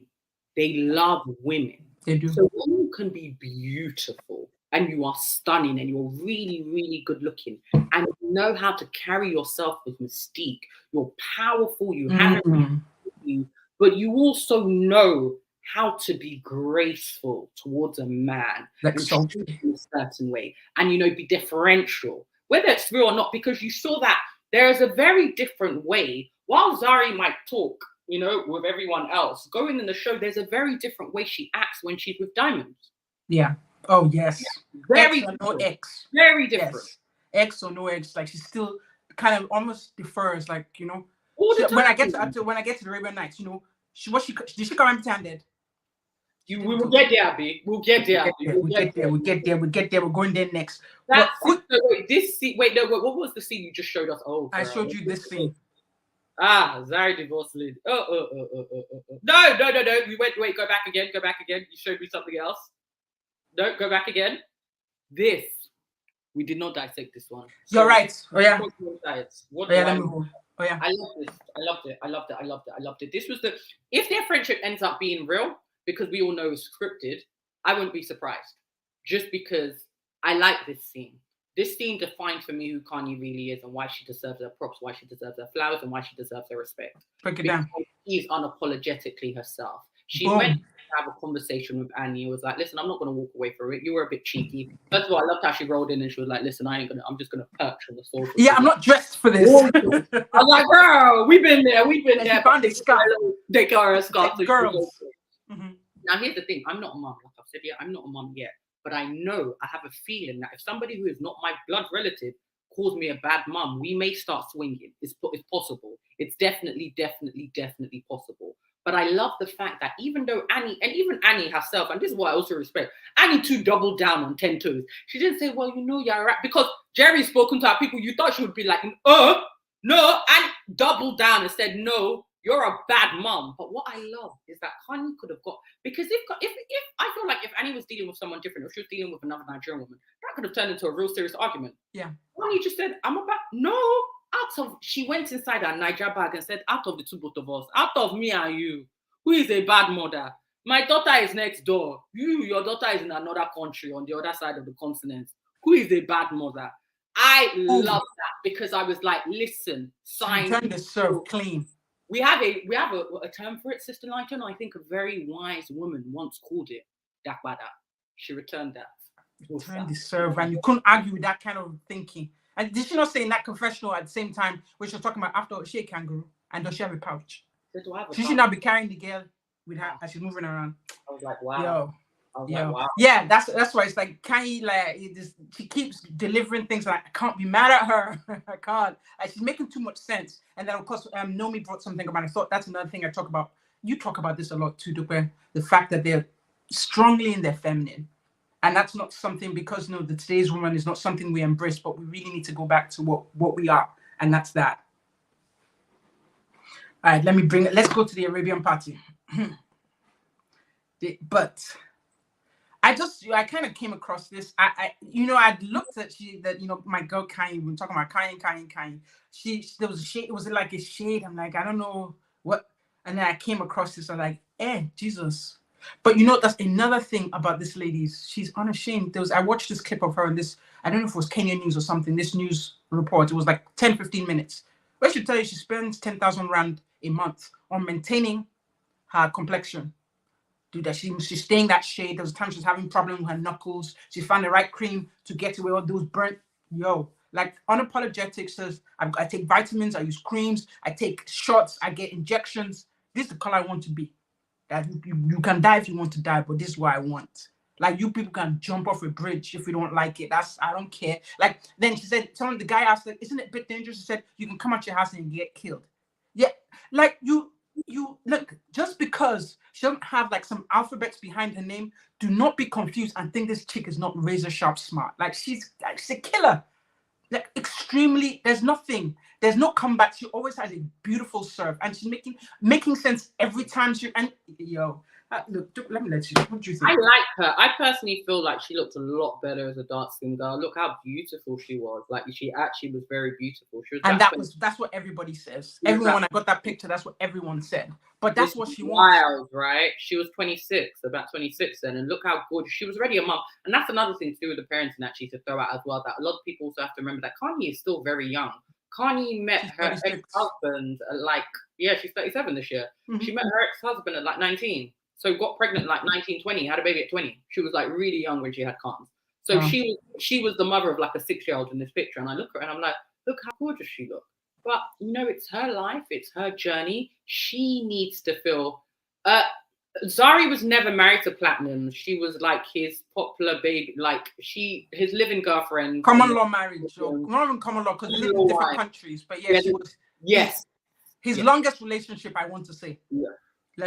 They love women. They do. So when you can be beautiful and you are stunning and you're really, really good looking and you know how to carry yourself with mystique, you're powerful, you have it, but you also know how to be graceful towards a man, like so in a certain way, and you know, be differential, whether it's real or not, because you saw that there is a very different way. While Zari might talk, you know, with everyone else, going in the show, there's a very different way she acts when she's with Diamond. Yeah. Oh yes. Yeah. Very X or no X. Very different. Yes. X or no X. Like she still kind of almost defers. Like, you know, when I get to the Arabian Nights, you know, did she come empty-handed? We will get there, Abby. We'll get there. We'll get there. We're going there next. That's this scene. Wait, no. What was the scene you just showed us? Oh, I showed you this scene. Zari divorce lady. No. Wait, go back again. You showed me something else. No, go back again. This. We did not dissect this one. You're right. Oh yeah. I love this. I loved it. This was if their friendship ends up being real, because we all know it's scripted, I wouldn't be surprised. Just because I like this scene. This scene defines for me who Kanye really is and why she deserves her props, why she deserves her flowers, and why she deserves her respect. Break it down. She's unapologetically herself. She went to have a conversation with Annie and was like, listen, I'm not going to walk away from it. You were a bit cheeky. First of all, I loved how she rolled in and she was like, listen, I'm just going to perch on the sofa. Yeah, I'm not dressed for this. I was like, girl, we've been there. She found a scarf. They got her a scarf. Girls. Now, here's the thing. I'm not a mom. Like I've said, I'm not a mom yet. But I know, I have a feeling that if somebody who is not my blood relative calls me a bad mum, we may start swinging. It's possible. It's definitely possible. But I love the fact that even though Annie, and even Annie herself, and this is what I also respect, Annie too doubled down on 10 toes. She didn't say, well, you know, you're right. Because Jerry's spoken to our people, you thought she would be like, no, and doubled down and said, no, you're a bad mom. But what I love is that Kanye could have got, because if I feel like if Annie was dealing with someone different, or she was dealing with another Nigerian woman, that could have turned into a real serious argument. Yeah. Kanye just said, she went inside her Niger bag and said, out of the two both of us, out of me and you, who is a bad mother? My daughter is next door. Your daughter is in another country on the other side of the continent. Who is a bad mother? I love that, because I was like, listen, sign. Turn the serve clean. We have a term for it, Sister Lighton. I think a very wise woman once called it dakbada. She returned that. Return the serve, and you couldn't argue with that kind of thinking. And did she not say in that confessional at the same time when she was talking about after she a kangaroo and does she have a pouch? She should not be carrying the girl with her as she's moving around. I was like, wow. Wow. Yeah, that's why it's like Kanye, like she keeps delivering things like I can't be mad at her. I can't. Like, she's making too much sense. And then of course, Nomi brought something about. I thought that's another thing I talk about. You talk about this a lot too, Dupe, the fact that they're strongly in their feminine, and that's not something because the today's woman is not something we embrace, but we really need to go back to what we are, and that's that. All right, let's go to the Arabian party. But I kind of came across this. I'd looked at my girl Kanye. We've been talking about Kanye. There was a shade. It was like a shade. I'm like, I don't know what. And then I came across this, I'm like, Jesus. But you know, that's another thing about this lady. She's unashamed. I watched this clip of her in this, I don't know if it was Kenya News or something, this news report. It was like 10, 15 minutes. Where she tell you she spends 10,000 rand a month on maintaining her complexion. Do that. She's staying that shade. There was times she's having problem with her knuckles. She found the right cream to get away all those burnt. Like unapologetic says, I take vitamins, I use creams, I take shots, I get injections. This is the color I want to be. That you can die if you want to die, but this is what I want. Like, you people can jump off a bridge if you don't like it. I don't care. Like, then she said, the guy asked, like, isn't it a bit dangerous? She said, you can come out your house and get killed. Yeah, like you look, just because she doesn't have like some alphabets behind her name, do not be confused and think this chick is not razor sharp smart. Like, she's a killer. Like, extremely, there's no comeback. She always has a beautiful serve, and she's making sense every time look, let me let you. What do you think? I like her. I personally feel like she looked a lot better as a dark-skinned girl. Look how beautiful she was. Like, she actually was very beautiful. She was, and that's what everybody says. Everyone, when I got that picture, that's what everyone said. But that's what she wild, wants. Right? She was 26, about 26 then, and look how gorgeous. She was already a mom. And that's another thing to do with the parenting, actually, to throw out as well, that a lot of people also have to remember that Kanye is still very young. Kanye met her ex-husband she's 37 this year. Mm-hmm. She met her ex-husband at like 19. So got pregnant at like 19, 20, had a baby at 20. She was like really young when she had Khan. So she was the mother of like a 6-year-old in this picture. And I look at her and I'm like, look how gorgeous she looks. But, it's her life. It's her journey. She needs to feel... Zari was never married to Platinum. She was like his popular baby, like his living girlfriend. Common law marriage. Not even common law, because they live in different countries. But yes, she was... Yes. His longest relationship, I want to say. Yeah.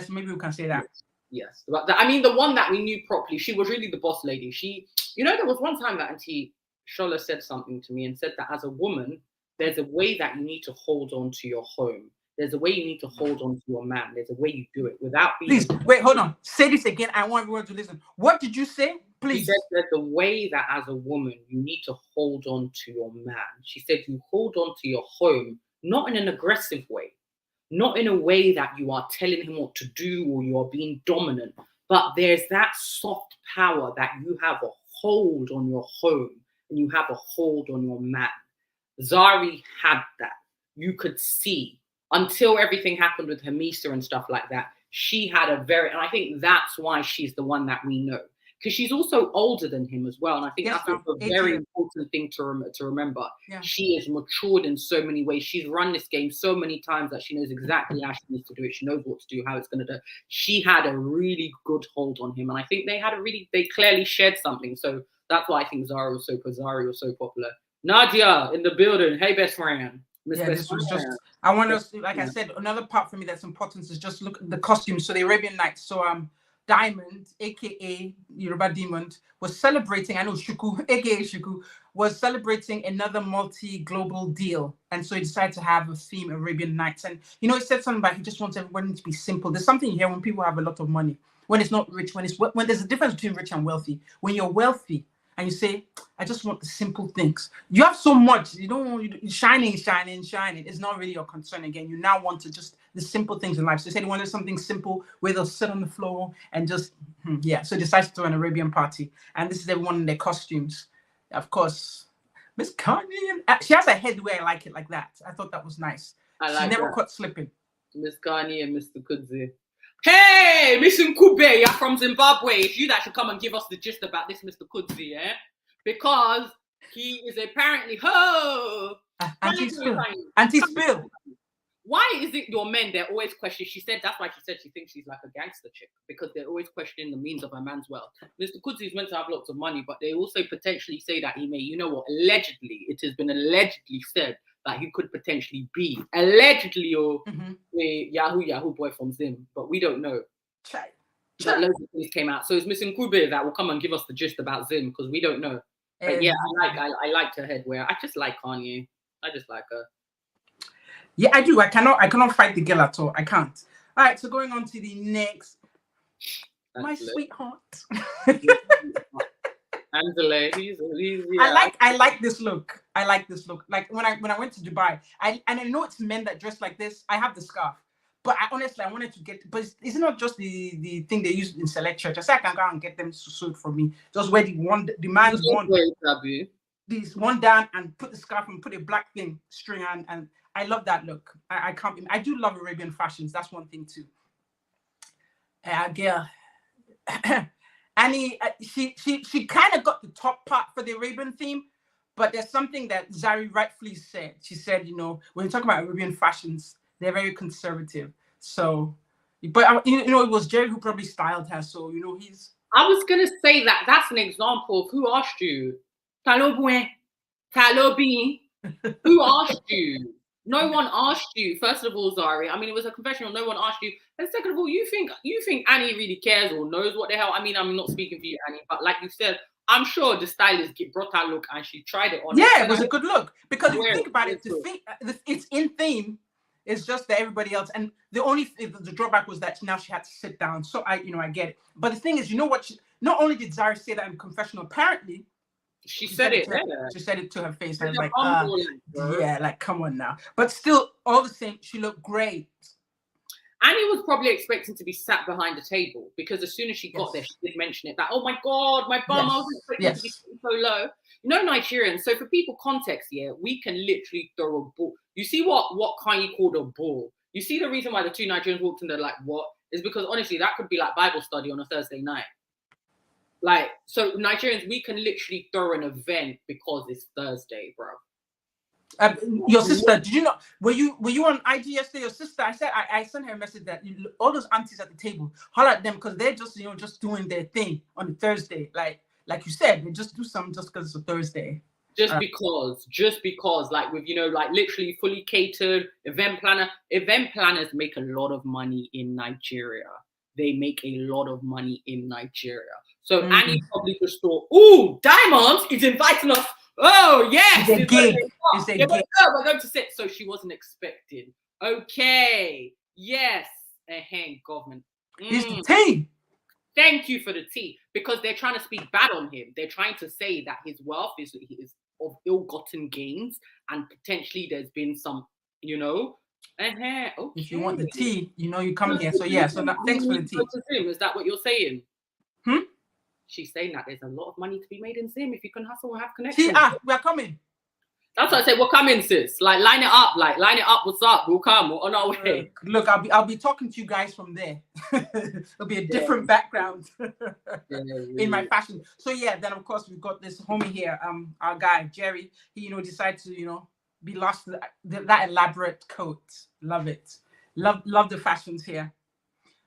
Maybe we can say that. Yes. But the one that we knew properly, she was really the boss lady. She, there was one time that Auntie Shola said something to me and said that as a woman, there's a way that you need to hold on to your home. There's a way you need to hold on to your man. There's a way you do it without being... Please, wait, hold on. Say this again. I want everyone to listen. What did you say? Please. She said that the way that as a woman, you need to hold on to your man. She said you hold on to your home, not in an aggressive way, not in a way that you are telling him what to do or you are being dominant, but there's that soft power that you have a hold on your home and you have a hold on your man. Zari had that. You could see until everything happened with Hamisa and stuff like that. She had and I think that's why she's the one that we know. Because she's also older than him as well. And I think that's a very important thing to remember. Yeah. She is matured in so many ways. She's run this game so many times that she knows exactly how she needs to do it. She knows what to do, how it's going to do. She had a really good hold on him. And I think they clearly shared something. So that's why I think Zari was so popular. Nadia in the building. Hey, best friend. This was just, I want to, like I said, another part for me that's important is just look at the costumes. So the Arabian Nights. So Diamond, aka Yoruba Demon, was celebrating, I know Shuku, aka Shuku, was celebrating another multi-global deal. And so he decided to have a theme, Arabian Nights. And, he said something about he just wants everybody to be simple. There's something here when people have a lot of money, when it's not rich, when there's a difference between rich and wealthy. When you're wealthy and you say, I just want the simple things. You have so much, you don't want shining. It's not really your concern again. You now want to just the simple things in life. So he said he wanted something simple where they'll sit on the floor and just, So he decided to throw an Arabian party. And this is everyone in their costumes. Of course, Miss Kanye, she has a head where I like it like that. I thought that was nice. She never caught slipping. Miss Kanye and Mr. Kudzi. Hey, Miss Nkube, you're from Zimbabwe. It's you that should come and give us the gist about this Mr. Kudzi, because he is apparently anti-spill. Why is it your men, they're always questioning? She said that's why she said she thinks she's like a gangster chick, because they're always questioning the means of her man's wealth. Mr. Kudzi is meant to have lots of money, but they also potentially say that he may, allegedly, it has been allegedly said that he could potentially be allegedly a Yahoo boy from Zim, but we don't know. That loads of things came out. So it's Miss Nkube that will come and give us the gist about Zim, because we don't know. But yeah, I liked her headwear. I just like Kanye. I just like her. Yeah, I do. I cannot fight the girl at all. I can't. All right, so going on to the next. My sweetheart. Angela, he's I like this look. Like when I went to Dubai, I know it's men that dress like this. I have the scarf, But I honestly, I wanted to get, but it's not just the thing they use in select church. I said I can go and get them to sew it for me. Just wear the man's one, this one down and put the scarf and put a black thing string and I love that look. I can't. I do love Arabian fashions. That's one thing too. Girl, Annie, she kind of got the top part for the Arabian theme, but there's something that Zari rightfully said. She said, you know, when you talk about Arabian fashions, they're very conservative. So, but you know, it was Jerry who probably styled her. So, you know, he's. I was gonna say that that's an example of who asked you. Talobwe, Talobi. Who asked you? No one asked you. First of all, Zari. I mean, it was a confessional. No one asked you. And second of all, you think Annie really cares or knows what the hell? I mean, I'm not speaking for you, Annie, but like you said, I'm sure the stylist brought that look and she tried it on. Yeah, it was a good look because if you think about it, it's in theme. It's just that everybody else, and the drawback was that now she had to sit down. So I get it. But the thing is, you know what? Not only did Zari say that in confessional, apparently she said it. She said it to her face. I was like, yeah, like come on now. But still, all the same, she looked great. Annie was probably expecting to be sat behind the table because as soon as she got there, she did mention it. That, oh my God, my bum, I was expecting to be so low. You know, Nigerians. So for people context, yeah, we can literally throw a ball. You see what Khanyi called a ball. You see the reason why the two Nigerians walked in, they're like, what? Is because honestly, that could be like Bible study on a Thursday night. Like, so Nigerians, we can literally throw an event because it's Thursday, bro. Your sister, did you know? Were you on IG yesterday? Your sister, I said I sent her a message that all those aunties at the table, holler at them because they're just just doing their thing on a Thursday. Like you said, they just do something just because it's a Thursday. Just because, like with like literally fully catered event planner. Event planners make a lot of money in Nigeria. They make a lot of money in Nigeria. So Annie probably just thought, "Ooh, Diamond is inviting us. Oh yes, it's a gig. We're going to sit." So she wasn't expecting. Okay, yes, government. It's the tea. Thank you for the tea, because they're trying to speak bad on him. They're trying to say that his wealth is of ill-gotten gains, and potentially there's been some, Okay. If you want the tea, you come here. So yeah, so thanks for the tea. Is that what you're saying? She's saying that there's a lot of money to be made in Zim if you can hustle and have connections. We're coming. That's what I say. We're coming, sis. Like line it up. What's up? We'll come. We're on our way. Look, I'll be talking to you guys from there. It'll be a different background in my fashion. So yeah, then of course we've got this homie here, our guy Jerry. He decided to be lost to that elaborate coat. Love it. Love the fashions here.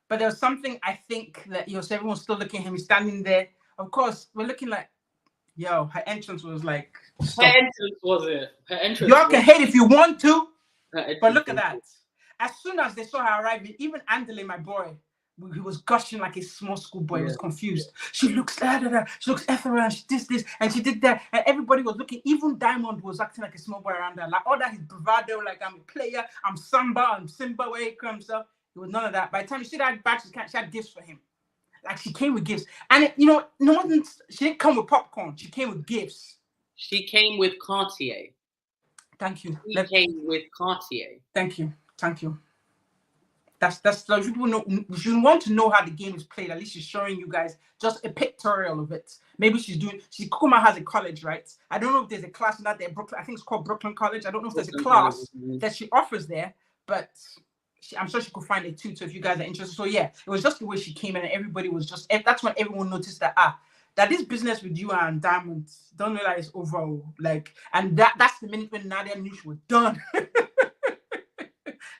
But there was something I think that so everyone's still looking at him. He's standing there. Of course, we're looking like, yo, her entrance was like. Stop. Her entrance was it? Her entrance. Y'all can hate if you want to, but look at that. As soon as they saw her arriving, even Andele, my boy, he was gushing like a small school boy. He was confused. She looks she looks ethereal. She did this and she did that, and everybody was looking. Even Diamond was acting like a small boy around her. Like all that his bravado, like I'm a player, I'm Samba, I'm Simba, where he comes up. It was none of that. By the time she had back, she had gifts for him. Like she came with gifts, and she didn't come with popcorn. She came with gifts. She came with Cartier. Thank you. She came with Cartier. Thank you. That's if you want to know how the game is played, at least she's showing you guys just a pictorial of it. Maybe Kukuma has a college, right? I don't know if there's a class in that there, Brooklyn. I think it's called Brooklyn College. I don't know if there's a class that she offers there, but I'm sure she could find it too. So if you guys are interested, so yeah, it was just the way she came in, and everybody was just. That's when everyone noticed that this business with you and Diamond don't realize over. And that's the minute when Nadia knew she was done.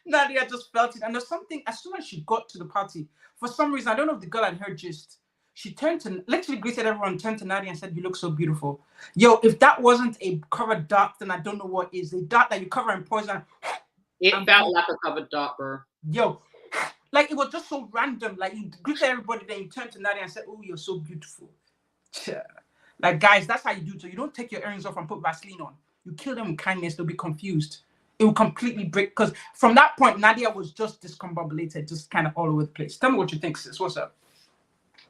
Nadia just felt it, and there's something. As soon as she got to the party, for some reason, I don't know if the girl had heard gist. She literally greeted everyone, turned to Nadia and said, "You look so beautiful." Yo, if that wasn't a covered dart, then I don't know what is. The dart that you cover in poison. It felt like a covered dart, bro. Yo, like it was just so random. Like you greeted everybody, then you turned to Nadia and said, "Oh, you're so beautiful." Like guys, that's how you do it. So you don't take your earrings off and put Vaseline on. You kill them with kindness. They'll be confused. It will completely break, because from that point, Nadia was just discombobulated, just kind of all over the place. Tell me what you think, sis. What's up?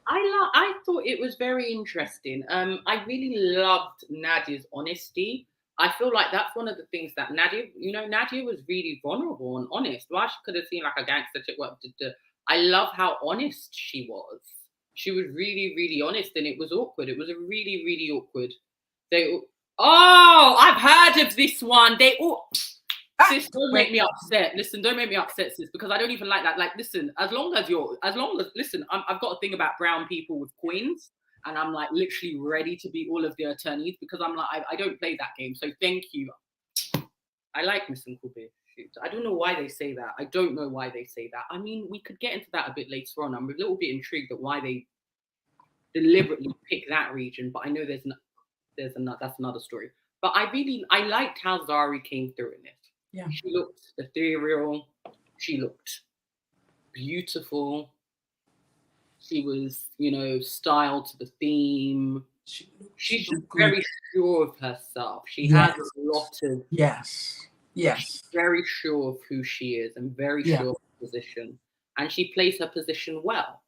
I thought it was very interesting. I really loved Nadia's honesty. I feel like that's one of the things that Nadia, Nadia was really vulnerable and honest. While she could have seemed like a gangster chick, I love how honest she was. She was really, really honest, and it was awkward. It was a really, really awkward. I've heard of this one. Sis, don't make me upset. Listen, don't make me upset, sis, because I don't even like that. Like, listen, listen, I've got a thing about brown people with coins. And I'm like literally ready to be all of their attorneys because I'm like, I don't play that game. So thank you. I like Miss Nkube. I don't know why they say that. I don't know why they say that. I mean, we could get into that a bit later on. I'm a little bit intrigued at why they deliberately pick that region, but I know that's another story. But I liked how Zari came through in it. Yeah. She looked ethereal. She looked beautiful. She was, styled to the theme. She's just very sure of herself. She has a lot of... Yes. She's very sure of who she is and very sure of her position. And she plays her position well.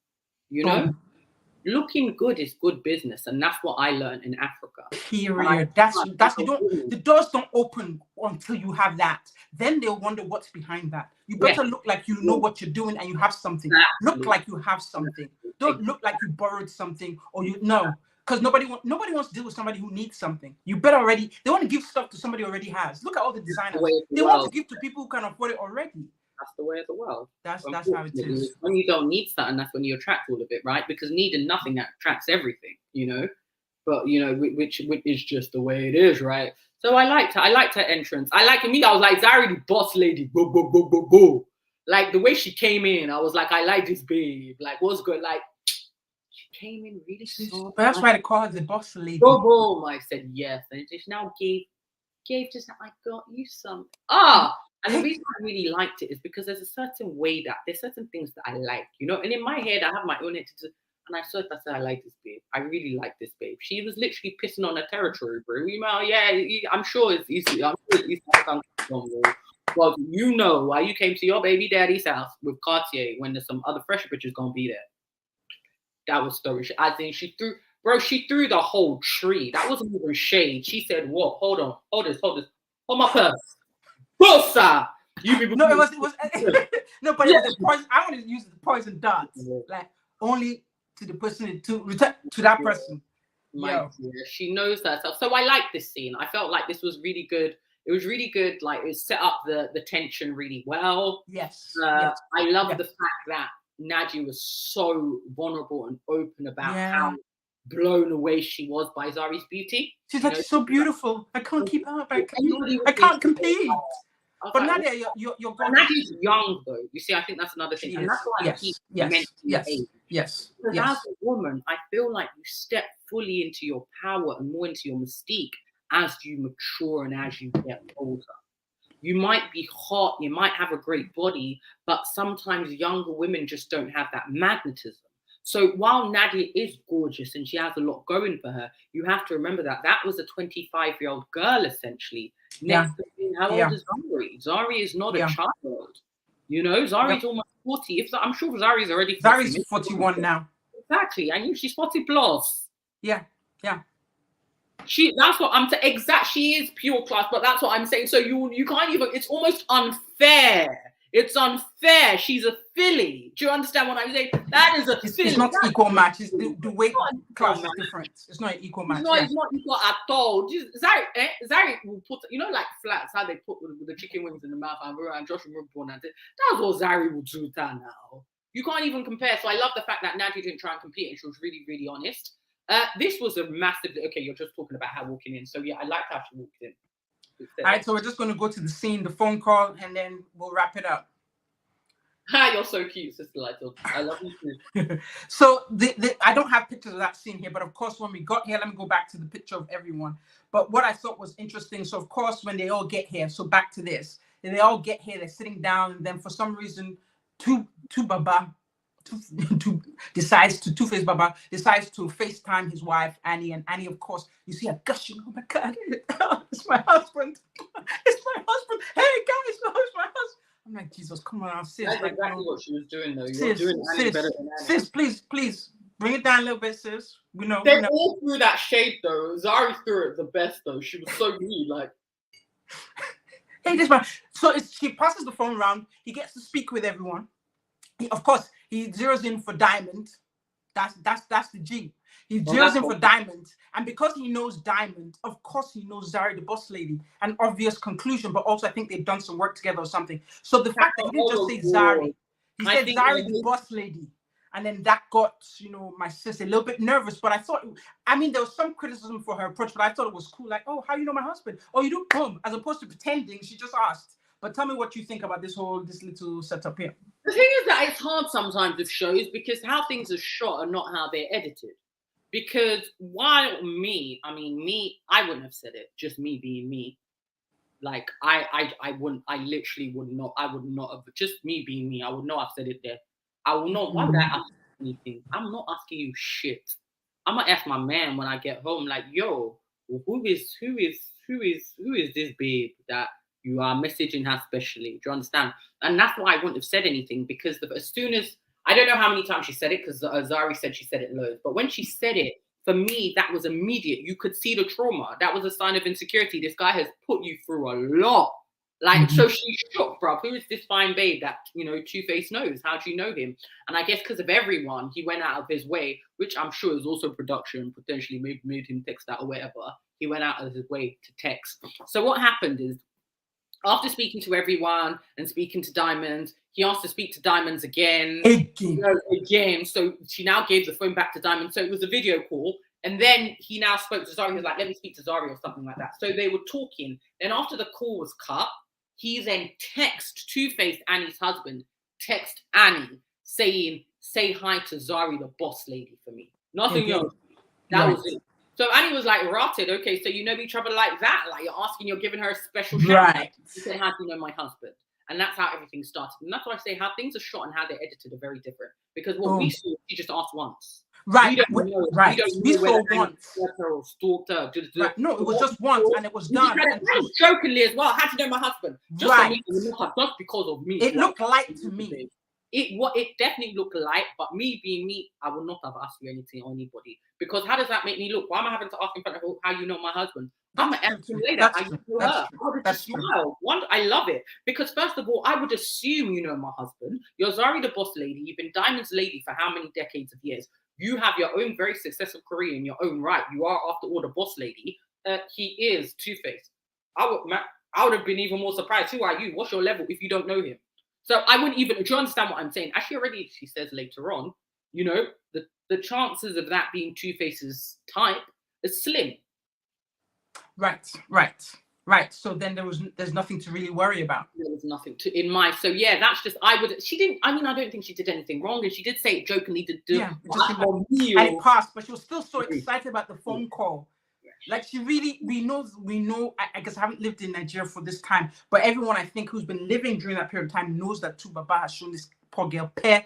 Looking good is good business. And that's what I learned in Africa. Period. The doors don't open until you have that. Then they'll wonder what's behind that. You better look like you know what you're doing and you have something. Exactly. Look like you have something. Don't look like you borrowed something or because nobody wants to deal with somebody who needs something. You better they want to give stuff to somebody who already has. Look at all the designers. They want to give to people who can afford it already. That's the way of the world. That's how it is. When you don't need something, that's when you attract all of it, right? Because needing nothing attracts everything, But which is just the way it is, right? So I liked her entrance. I was like, Zari the boss lady, go, go, go, go, go. Like the way she came in, I was like, I like this babe. Like, what's good? Like, she came in really soft. That's why they call her the boss lady. Go, boom. I said yes. And she now gave just, I got you some. And the reason I really liked it is because there's certain things that I like, and in my head, I have my own entity. And I said, I like this babe. I really like this babe. She was literally pissing on her territory, bro. I'm sure it's easy. I'm sure it's easy. Well, why you came to your baby daddy's house with Cartier when there's some other fresher bitches gonna be there. That was story. I think she threw the whole tree. That wasn't even shade. She said, "What? Hold on. Hold this. Hold my purse." Bossa! No, it was no, but it was the poison. I wanted to use the poison darts, like only to the person to return to that person. She knows herself. So I like this scene. I felt like this was really good. It was really good. Like it set up the tension really well. Yes. I love the fact that Nadia was so vulnerable and open about how blown away she was by Zari's beauty. She's like so beautiful. I can't keep up. I can't compete. But Nadia, you're Nadia's young though. You see, I think that's another thing. And that's why I keep mentioning age. Yes. Because as a woman, I feel like you step fully into your power and more into your mystique as you mature and as you get older. You might be hot, you might have a great body, but sometimes younger women just don't have that magnetism. So while Nadia is gorgeous and she has a lot going for her, you have to remember that was a 25-year-old girl, essentially. Next to being, how old is Zari? Zari is not a child. Zari's almost 40. I'm sure Zari's already 40. Zari's 41 now. Exactly. I knew she's 40 plus. Yeah. That's what I'm saying. She is pure class, but that's what I'm saying. So you can't even, it's almost unfair. It's unfair. She's a filly. Do you understand what I'm saying? That is a filly. It's not equal match. It's the weight class is different. It's not an equal match. It's not equal at all. Zari will put, like flats, how they put the chicken wings in the mouth and Joshua Rubborn and that's what Zari will do that now. You can't even compare. So I love the fact that Nadia didn't try and compete and she was really, really honest. This was a massive, you're just talking about her walking in. So yeah, I liked how she walked in. All right, so we're just going to go to the scene, the phone call, and then we'll wrap it up. Hi, you're so cute, Sister Lighton. I love you too. So I don't have pictures of that scene here, but of course, when we got here, let me go back to the picture of everyone. But what I thought was interesting, so of course, when they all get here, so back to this, they all get here, they're sitting down, and then for some reason, Two-Face Baba decides to FaceTime his wife, Annie, and Annie, of course, you see her gushing, oh my God, it's my husband. It's my husband. Hey, guys, no, it's my husband. I'm like, Jesus, come on, sis. That's exactly what she was doing, though. Sis, please, Bring it down a little bit, sis. We know. They all threw that shade though. Zari threw it the best though. She was so mean, like. Hey, this man. So she passes the phone around. He gets to speak with everyone. Of course, he zeroes in for Diamond. That's the G. He zeroes in for Diamond, and because he knows Diamond, of course he knows Zari, the boss lady. An obvious conclusion, but also I think they've done some work together or something. So the fact that he didn't just say Zari, he said Zari, the boss lady, and then that got my sister a little bit nervous. But I thought, I mean, there was some criticism for her approach, but I thought it was cool. Like, oh, how you know my husband? Oh, you do? Boom. As opposed to pretending, she just asked. But tell me what you think about this little setup here. The thing is that it's hard sometimes with shows because how things are shot are not how they're edited. Because while I wouldn't have said it, just me being me. Like I literally would not have, just me being me, I would not have said it there. I will not, why would I ask anything? I'm not asking you shit. I'm gonna ask my man when I get home, like, yo, who is this babe that you are messaging her specially? Do you understand? And that's why I wouldn't have said anything, because as soon as, I don't know how many times she said it, because Zari said she said it loads, but when she said it, for me, that was immediate. You could see the trauma. That was a sign of insecurity. This guy has put you through a lot. Like, so she's shocked, bro. Who is this fine babe that, Two-Face knows? How do you know him? And I guess because of everyone, he went out of his way, which I'm sure is also production, potentially made him text that or whatever. He went out of his way to text. So what happened is, after speaking to everyone and speaking to Diamonds, he asked to speak to Diamonds again. Again. So she now gave the phone back to Diamonds. So it was a video call. And then he now spoke to Zari. He was like, let me speak to Zari or something like that. So they were talking. Then after the call was cut, he then texted Two-Face, Annie's husband, text Annie saying, say hi to Zari, the boss lady, for me. Nothing else. That was it. So Annie was like, rotted. Okay, so you know each other like that? Like you're giving her a special shout. Right. He said, how do you know my husband? And that's how everything started. And that's why I say how things are shot and how they're edited are very different. Because what we saw, she just asked once. Right. We don't know. Right. We saw once. Or stalked her. Right. No, it was just once and it was done. And jokingly as well. How do you know my husband? Just for me, just because of me. It looked light to me. It definitely looked light, but me being me, I would not have asked you anything or anybody. Because how does that make me look? Why am I having to ask in front of how you know my husband? I'm gonna ask him later how you know her. I would just smile. I love it. Because first of all, I would assume you know my husband. You're Zari the boss lady. You've been Diamond's lady for how many decades of years? You have your own very successful career in your own right. You are, after all, the boss lady. He is Two-Face. I would have been even more surprised. Who are you? What's your level if you don't know him? So I wouldn't even, do you understand what I'm saying? Actually, already, she says later on, the chances of that being Two-Face's type is slim. Right. So then there's nothing to really worry about. There was nothing so yeah, that's just, I don't think she did anything wrong. And she did say it jokingly to do. Yeah, and it passed, but she was still so excited about the phone call. Like she really, we know, I guess I haven't lived in Nigeria for this time, but everyone I think who's been living during that period of time knows that Baba has shown this poor girl pair.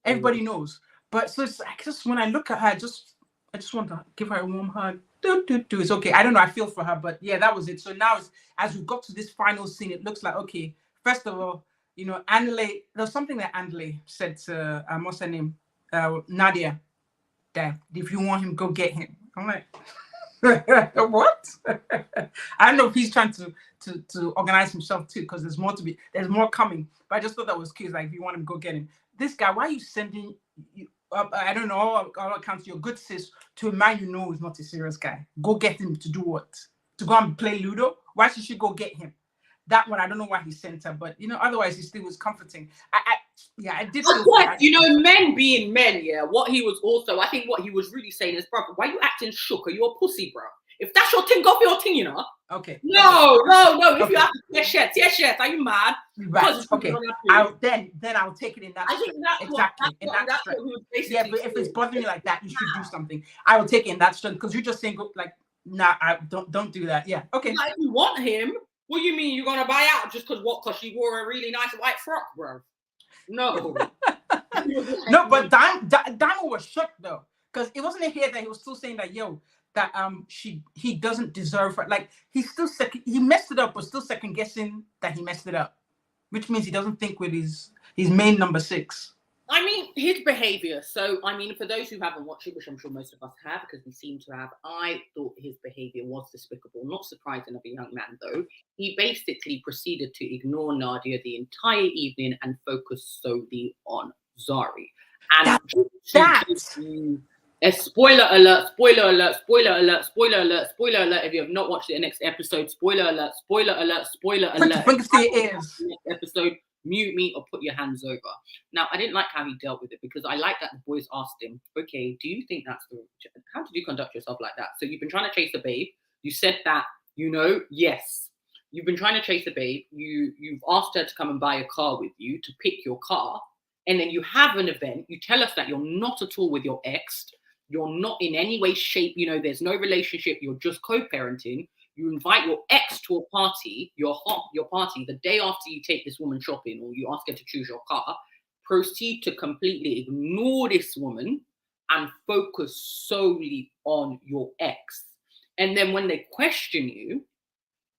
Everybody knows. But so it's, I just, when I look at her, I just want to give her a warm hug. It's okay. I don't know. I feel for her, but yeah, that was it. So now, as we got to this final scene, it looks like, okay, first of all, Andale, there's something that Andale said to, what's her name? Nadia, that if you want him, go get him. I'm like, what? I don't know if he's trying to organize himself too, because there's more coming. But I just thought that was cute. Like, if you want him, go get him. This guy, why are you sending I don't know, all accounts, your good sis, to a man you know is not a serious guy? Go get him to do what? To go and play Ludo? Why should she go get him? That one, I don't know why he sent her, but otherwise he still was comforting. I did. Men being men, yeah. I think what he was really saying is, bro, why are you acting shook? Are you a pussy, bro? If that's your thing, go for your thing, Okay. No. If you have to shit, are you mad? Right. Okay. Then I'll take it in that. I think that's exactly in that strength. Yeah, but if it's bothering you like that, you should do something. I will take it in that strength, because you're just saying like, nah, I don't do that. Yeah. Okay. Like, if you want him, what do you mean you're gonna buy out just because what? Because she wore a really nice white frock, bro? No. No, but Diamond was shook though, because it wasn't here that he was still saying that that he doesn't deserve her. Like, he's still he messed it up, but still second guessing that he messed it up, which means he doesn't think with his main number 6. I mean, his behavior. So, I mean, for those who haven't watched it, which I'm sure most of us have, because we seem to have, I thought his behavior was despicable. Not surprising of a young man, though. He basically proceeded to ignore Nadia the entire evening and focus solely on Zari. And That. a spoiler alert, spoiler alert, spoiler alert, spoiler alert, spoiler alert. If you have not watched the next episode, spoiler alert, spoiler alert, spoiler Put your alert. fingers to your ears. Next episode, mute me or put your hands over. Now, I didn't like how he dealt with it because I like that the boys asked him, okay, do you think that's the, how did you conduct yourself like that? So you've been trying to chase the babe. You said that, you know, yes. You've been trying to chase the babe. You've asked her to come and buy a car with you, to pick your car. And then you have an event. You tell us that you're not at all with your ex. You're not in any way, shape, you know, there's no relationship. You're just co-parenting. You invite your ex to a party, your party, the day after you take this woman shopping or you ask her to choose your car, proceed to completely ignore this woman and focus solely on your ex. And then when they question you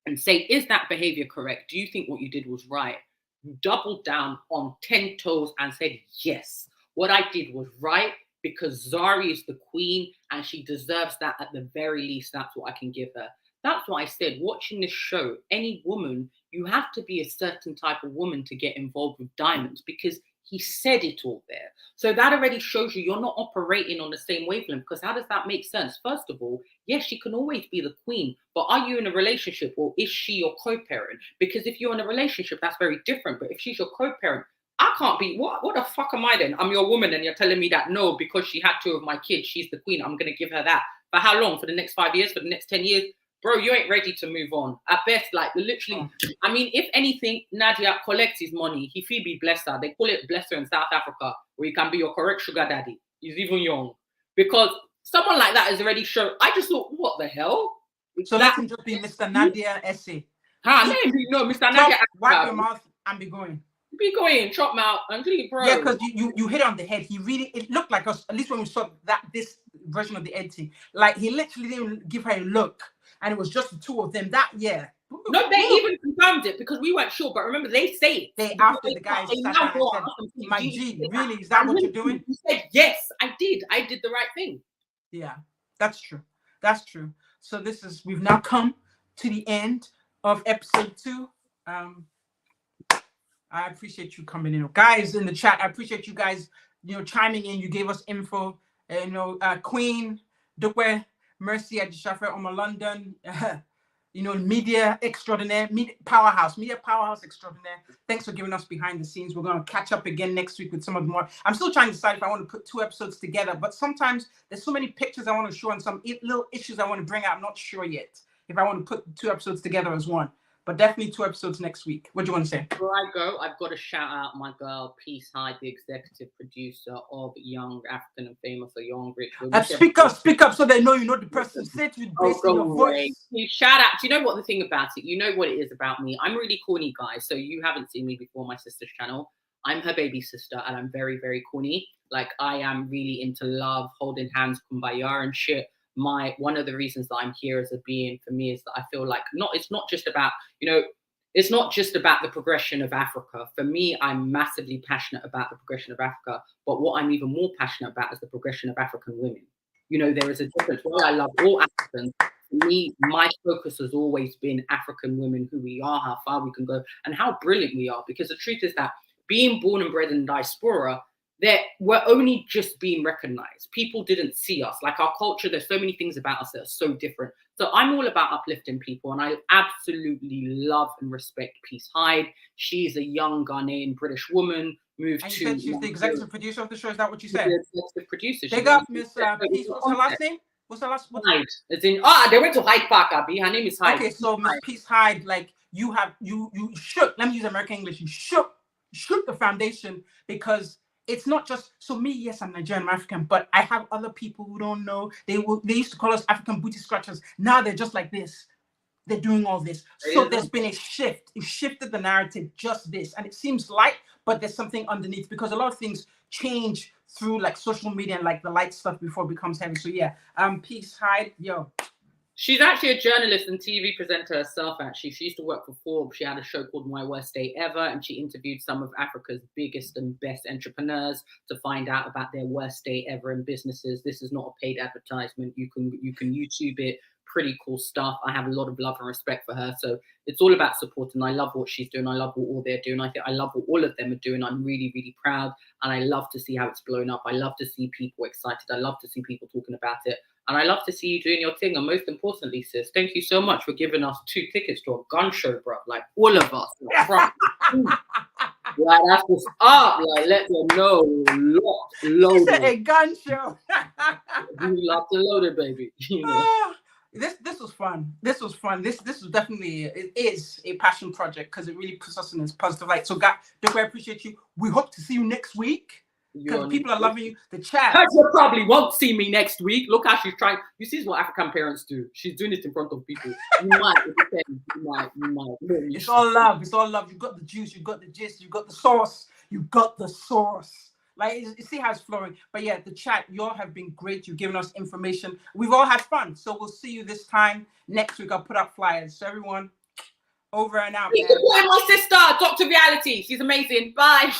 and say, is that behavior correct? Do you think what you did was right? You doubled down on 10 toes and said, yes, what I did was right because Zari is the queen and she deserves that at the very least. That's what I can give her. That's why I said, watching this show, any woman, you have to be a certain type of woman to get involved with Diamonds because he said it all there. So that already shows you you're not operating on the same wavelength because how does that make sense? First of all, yes, she can always be the queen, but are you in a relationship or is she your co-parent? Because if you're in a relationship, that's very different. But if she's your co-parent, I can't be, what the fuck am I then? I'm your woman and you're telling me that no, because she had 2 of my kids, she's the queen, I'm going to give her that. For how long? For the next 5 years? For the next 10 years? Bro, you ain't ready to move on. At best, like literally, I mean, if anything, Nadia collects his money. He feel be blesser. They call it blesser in South Africa, where you can be your correct sugar daddy. He's even young. Because someone like that is already shown. I just thought, what the hell? So let him just be Mr. Nadia essay. No, Mr. Nadia. Wipe your mouth and be going. Be going, chop mouth, and bro. Yeah, because you hit on the head. He really, it looked like us, at least when we saw this version of the editing, like he literally didn't give her a look. And it was just the 2 of them that year. No, they even confirmed it because we weren't sure. But remember, they say it. They after the guys sat down and said, "My G, really? Is that what you're doing?" He said, "Yes, I did. I did the right thing." Yeah, that's true. That's true. So we've now come to the end of episode 2. I appreciate you coming in, guys, in the chat. I appreciate you guys, chiming in. You gave us info. Queen, Dukwe, Mercy, Ajisafe, Oma London, media extraordinaire, media powerhouse extraordinaire. Thanks for giving us behind the scenes. We're going to catch up again next week with some of the more. I'm still trying to decide if I want to put 2 episodes together, but sometimes there's so many pictures I want to show and some little issues I want to bring out. I'm not sure yet if I want to put 2 episodes together as one. But definitely 2 episodes next week. What do you want to say? Before I go, I've got to shout out my girl, Peace Hyde, the executive producer of Young African and Famous or Young Rich. Speak up so they know you're not the person. Say it with bass in your voice. Shout out. Do you know what the thing about it? You know what it is about me. I'm really corny, guys. So you haven't seen me before my sister's channel. I'm her baby sister and I'm very, very corny. Like I am really into love, holding hands, kumbaya and shit. One of the reasons that I'm here as a being for me is that I feel like it's not just about, it's not just about the progression of Africa. For me, I'm massively passionate about the progression of Africa, but what I'm even more passionate about is the progression of African women. There is a difference. While I love all Africans, for me, my focus has always been African women, who we are, how far we can go, and how brilliant we are. Because the truth is that being born and bred in diaspora, that we're only just being recognized. People didn't see us. Like our culture, there's so many things about us that are so different. So I'm all about uplifting people, and I absolutely love and respect Peace Hyde. She's a young Ghanaian British woman. And you said she's the executive producer of the show. Is that what you said? The executive producer. Big up, Miss Peace. What's her last name? What's her last name? Hyde. As in, they went to Hyde Park, Abby. Her name is Hyde. Okay, so Miss Peace Hyde, like you shook. Let me use American English. You shook the foundation because. It's not just so me. Yes, I'm Nigerian, I'm African, but I have other people who don't know. They used to call us African booty scratchers. Now they're just like this. They're doing all this. So there's been a shift. It shifted the narrative. Just this, and it seems light, but there's something underneath because a lot of things change through like social media and like the light stuff before it becomes heavy. So yeah, Peace Hyde, yo. She's actually a journalist and TV presenter herself, actually. She used to work for Forbes. She had a show called My Worst Day Ever, and she interviewed some of Africa's biggest and best entrepreneurs to find out about their worst day ever in businesses. This is not a paid advertisement. You can YouTube it. Pretty cool stuff. I have a lot of love and respect for her. So it's all about support, and I love what she's doing. I love what all they're doing. I love what all of them are doing. I'm really, really proud, and I love to see how it's blown up. I love to see people excited. I love to see people talking about it. And I love to see you doing your thing. And most importantly, sis, thank you so much for giving us 2 tickets to a gun show, bro. Like, all of us. Like, that's what's up. Like, let them know. Load it. A gun show. You love to load it, baby. You know. This was fun. This was fun. This was definitely, it is a passion project because it really puts us in this positive light. So, guys, I appreciate you. We hope to see you next week. Because people are loving you. The chat. You probably won't see me next week. Look how she's trying. You see what African parents do. She's doing it in front of people. You might. It depends. You might. It's all love. It's all love. You got the juice. You got the gist. You got the sauce. You got the sauce. Like, you see how it's flowing. But yeah, the chat, you all have been great. You've given us information. We've all had fun. So we'll see you this time. Next week, I'll put up flyers. So everyone, over and out. Please support my sister, Dr. Reality. She's amazing. Bye.